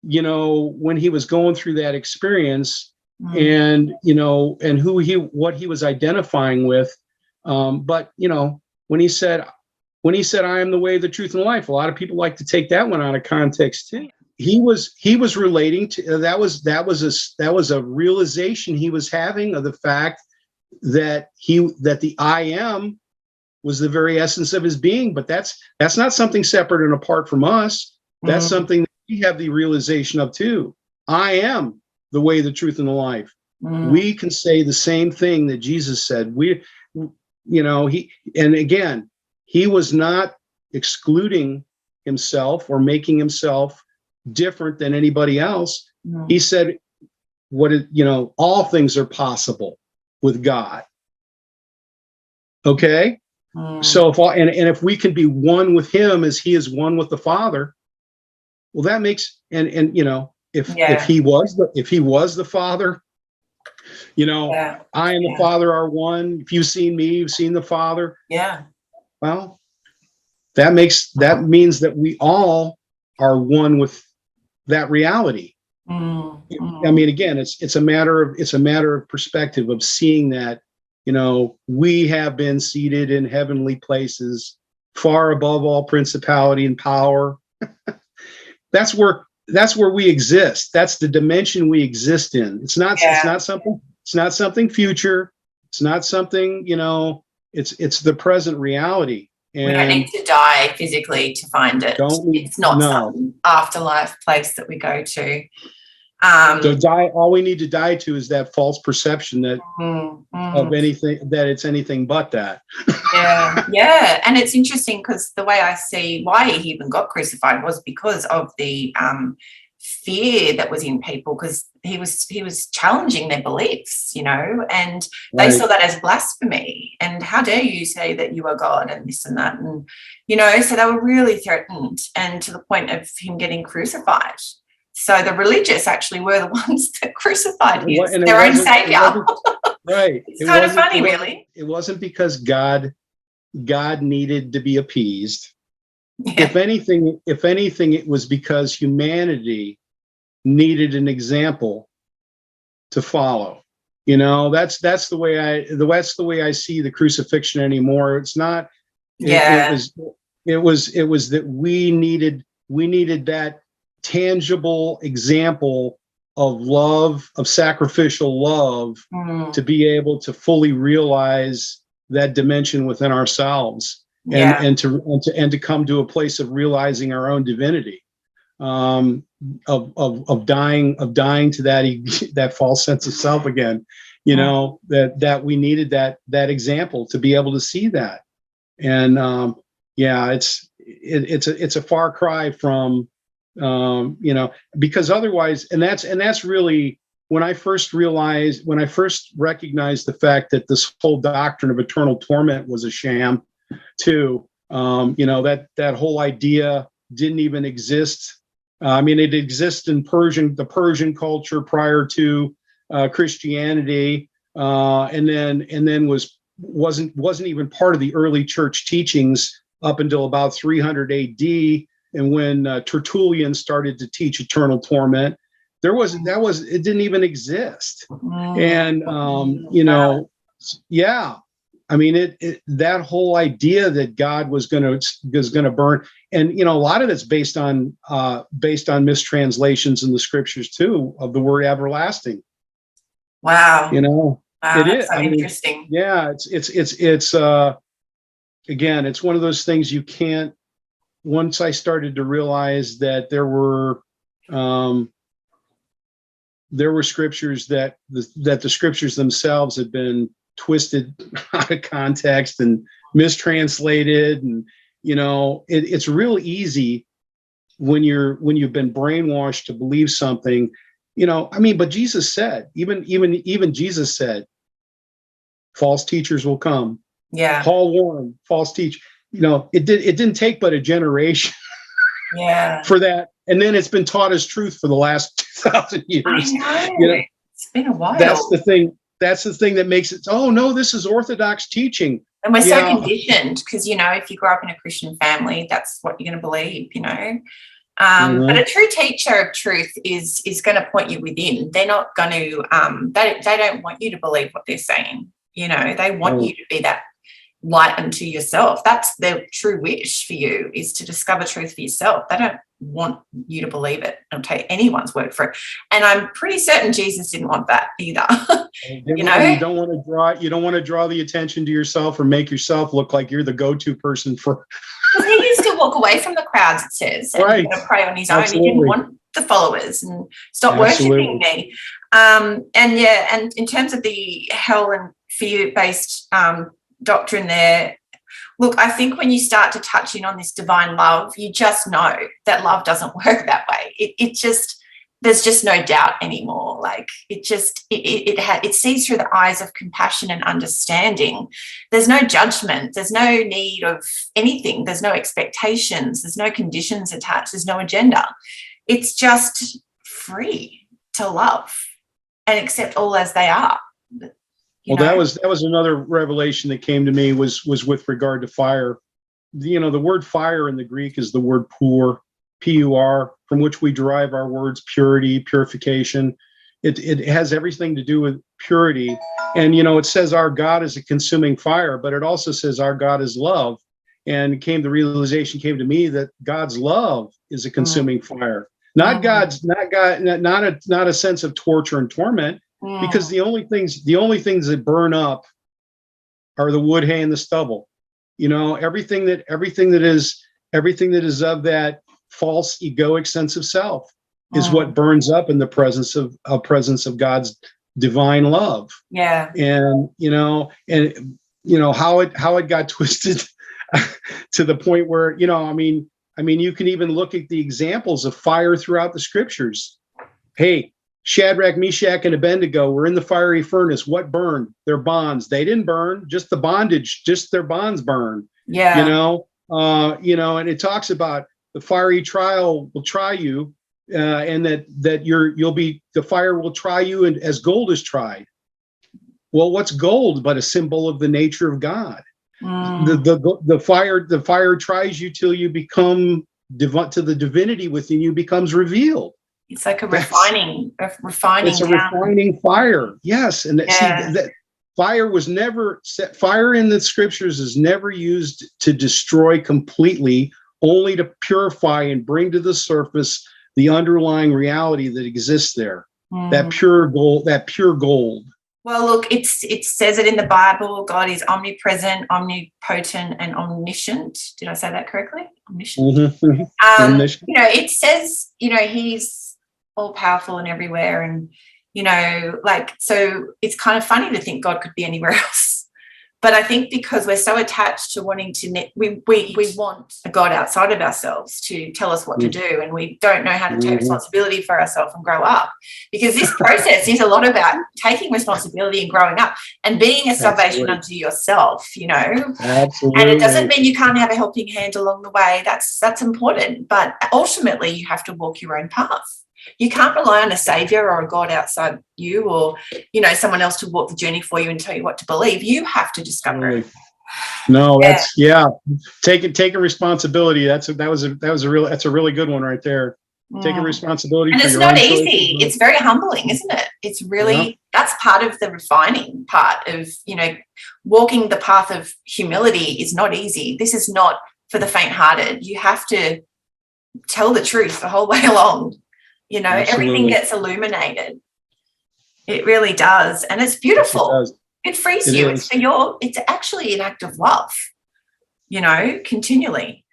when he was going through that experience, and and what he was identifying with. But when he said, "I am the way, the truth, and the life," a lot of people like to take that one out of context too. He was relating to that was a realization he was having of the fact that the I am was the very essence of his being. But that's not something separate and apart from us. That's something that we have the realization of too. I am the way, the truth, and the life. We can say the same thing that Jesus said. He was not excluding himself or making himself different than anybody else. He said, all things are possible with God. Okay. So if we can be one with him as he is one with the Father, well, that makes, if he was the Father, I and the Father are one. If you've seen me, you've seen the Father. Yeah. Well, that means that we all are one with that reality. I mean, again, it's a matter of perspective, of seeing that, we have been seated in heavenly places, far above all principality and power. That's where we exist. That's the dimension we exist in. It's not something future. It's not something, it's the present reality. And we don't need to die physically to find it. It's not some afterlife place that we go to. So all we need to die to is that false perception that of anything, that it's anything but that. Yeah. And it's interesting because the way I see why he even got crucified was because of the fear that was in people, because he was challenging their beliefs, and they saw that as blasphemy. And how dare you say that you are God and this and that, and so they were really threatened, and to the point of him getting crucified. So the religious actually were the ones that crucified their own savior. Right. It's kind of funny, really. It wasn't because God needed to be appeased. Yeah. If anything, it was because humanity needed an example to follow. That's the way I see the crucifixion anymore. It's not. It was that we needed that tangible example of love, of sacrificial love, to be able to fully realize that dimension within ourselves, and to come to a place of realizing our own divinity, of dying to that false sense of self again. That we needed that example to be able to see that, and it's a far cry from. Because otherwise, and that's really when I first recognized the fact that this whole doctrine of eternal torment was a sham too. That whole idea didn't even exist. It exists in the Persian culture prior to Christianity, and then wasn't even part of the early church teachings up until about 300 AD. And when Tertullian started to teach eternal torment, it didn't even exist. And that whole idea that God was going to burn, and a lot of it's based on mistranslations in the scriptures too of the word everlasting. Wow. Wow, it is so interesting. Yeah, it's again, it's one of those things you can't. Once I started to realize that there were scriptures that the scriptures themselves had been twisted out of context and mistranslated, and it's real easy when you've been brainwashed to believe something, but Jesus said, even Jesus said, false teachers will come. Yeah. Paul warned false teachers. It didn't take but a generation for that, and then it's been taught as truth for the last 2,000 years. I know. It's been a while. That's the thing that makes it. Oh no, this is orthodox teaching, and we're so conditioned because if you grow up in a Christian family, that's what you're going to believe. But a true teacher of truth is going to point you within. They're not going to. They don't want you to believe what they're saying. They want you to be that light unto yourself. That's their true wish for you, is to discover truth for yourself. They don't want you to believe it or take anyone's word for it. And I'm pretty certain Jesus didn't want that either. You don't want to draw the attention to yourself or make yourself look like you're the go-to person for. He used to walk away from the crowds, it says, and pray on his own. He didn't want the followers and stop worshiping me. And in terms of the hell and fear-based doctrine there, look, I think when you start to touch in on this divine love, you just know that love doesn't work that way. There's just no doubt anymore. Like it sees through the eyes of compassion and understanding. There's no judgment. There's no need of anything. There's no expectations. There's no conditions attached. There's no agenda. It's just free to love and accept all as they are. That was another revelation that came to me was with regard to fire. The word fire in the Greek is the word pur, P-U-R, from which we derive our words purity, purification. It has everything to do with purity. And, it says our God is a consuming fire, but it also says our God is love. And the realization came to me that God's love is a consuming fire. Not a sense of torture and torment. Because the only things that burn up are the wood, hay, and the stubble. Everything that is of that false egoic sense of self. is what burns up in the presence of God's divine love. Yeah. And how it got twisted to the point where, I mean, you can even look at the examples of fire throughout the scriptures. Hey, Shadrach, Meshach, and Abednego were in the fiery furnace. What burned? Their bonds. They didn't burn, just the bondage, just their bonds burned. Yeah. And it talks about the fiery trial will try you, and that the fire will try you, and as gold is tried. Well, what's gold but a symbol of the nature of God? The fire tries you till you become to the divinity within you becomes revealed. It's like a refining. It's a refining fire. Yes, and that fire was never set. Fire in the scriptures is never used to destroy completely, only to purify and bring to the surface the underlying reality that exists there. That pure gold. Well, look, it says it in the Bible. God is omnipresent, omnipotent, and omniscient. Did I say that correctly? Omniscient. Omniscient. It says, he's all powerful and everywhere, and so it's kind of funny to think God could be anywhere else. But I think because we're so attached to wanting to, we want a God outside of ourselves to tell us what to do, and we don't know how to take responsibility for ourselves and grow up. Because this process is a lot about taking responsibility and growing up and being a salvation unto yourself, Absolutely. And it doesn't mean you can't have a helping hand along the way. That's important. But ultimately, you have to walk your own path. You can't rely on a savior or a God outside you, or someone else to walk the journey for you and tell you what to believe. You have to discover it. No, that's taking responsibility. That's a really good one right there. Taking responsibility, and for it's your not own easy. choices. It's very humbling, isn't it? It's really that's part of the refining part of walking the path of humility is not easy. This is not for the faint-hearted. You have to tell the truth the whole way along. Absolutely. Everything gets illuminated. It really does. And it's beautiful. It frees you. It's actually an act of love, continually.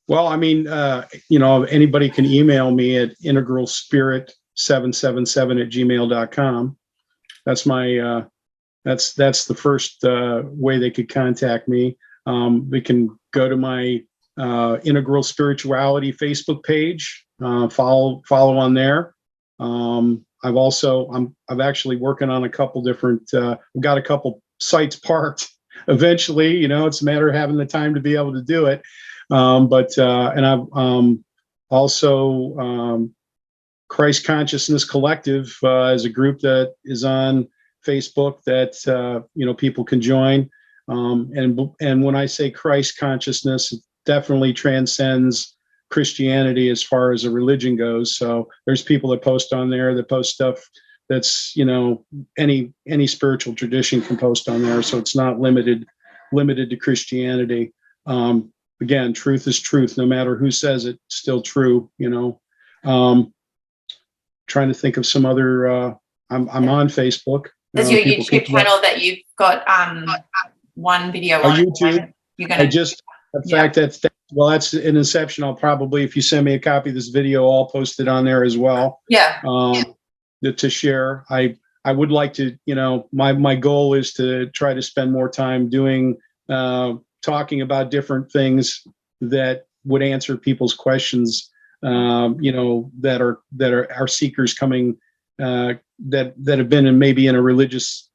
Well, I mean, anybody can email me at integralspirit777@gmail.com. That's my, that's the first way they could contact me. They can go to my Integral Spirituality Facebook page, follow on there. I'm actually working on a couple different, I've got a couple sites parked eventually, it's a matter of having the time to be able to do it. And I've also Christ Consciousness Collective is a group that is on Facebook that people can join. And when I say Christ consciousness, it definitely transcends Christianity as far as a religion goes. So there's people that post on there that post stuff that's any spiritual tradition can post on there. So it's not limited to Christianity. Again, truth is truth, no matter who says it, still true. Trying to think of some other. I'm on Facebook. There's your YouTube channel that you've got one video on. YouTube. In fact, that's an inception. I'll probably, if you send me a copy of this video, I'll post it on there as well. Yeah. To share. I would like to, my goal is to try to spend more time doing, talking about different things that would answer people's questions, that are seekers coming, that have been in a religious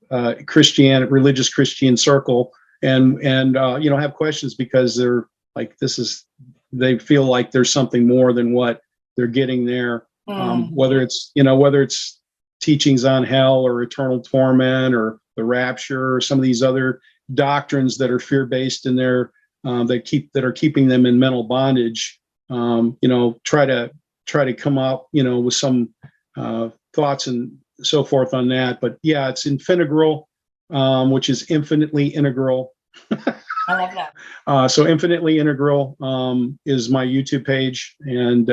Christian circle, and have questions because they're like, they feel like there's something more than what they're getting there. Whether it's teachings on hell or eternal torment or the rapture or some of these other doctrines that are fear-based in there, that are keeping them in mental bondage. Try to come up, with some thoughts and so forth on that. But yeah, it's Infintegral, which is infinitely integral. I love that. So Infinitely Integral is my YouTube page, and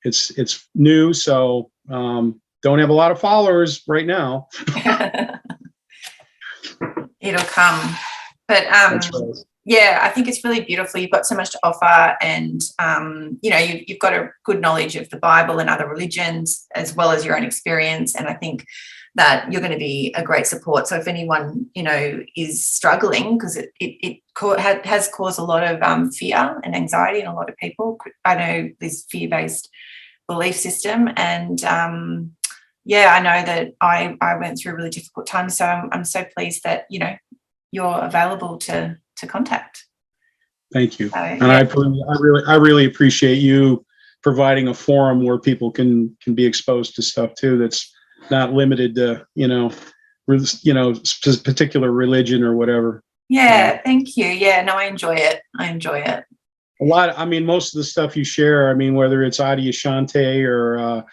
it's new, so don't have a lot of followers right now. It'll come. But That's right. Yeah, I think it's really beautiful. You've got so much to offer, and you've got a good knowledge of the Bible and other religions, as well as your own experience. And I think that you're going to be a great support. So if anyone is struggling, because it has caused a lot of fear and anxiety in a lot of people. I know this fear-based belief system, and I know that I went through a really difficult time. So I'm so pleased that you're available to contact. Thank you. So, And I really appreciate you providing a forum where people can be exposed to stuff too that's not limited to particular religion or whatever. Yeah, thank you. Yeah, no, I enjoy it. Most of the stuff you share, whether it's Adi Ashante or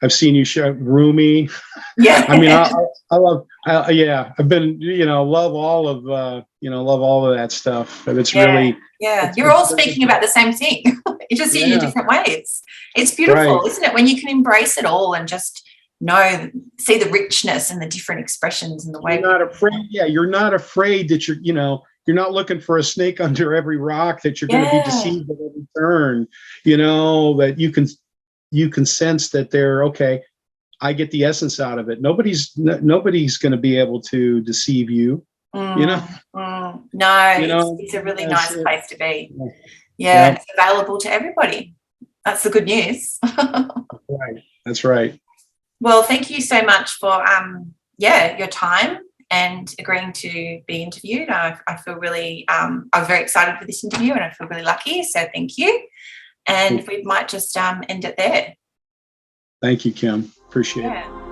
I've seen you share Rumi. Yeah. I love, I've been, love all of that stuff. And it's really, you're all speaking about the same thing. You're just in your different ways. It's beautiful, isn't it? When you can embrace it all and just see the richness and the different expressions and the way. You're not afraid. Yeah. You're not afraid that you're not looking for a snake under every rock, that you're going to be deceived at every turn, that you can sense that they're okay. I get the essence out of it. Nobody's going to be able to deceive you. No, it's a really nice place to be. It's available to everybody. That's the good news. Right. That's right. Well, thank you so much for your time and agreeing to be interviewed. I feel really I was very excited for this interview, and I feel really lucky. So thank you. And we might just end it there. Thank you, Kim. Appreciate it.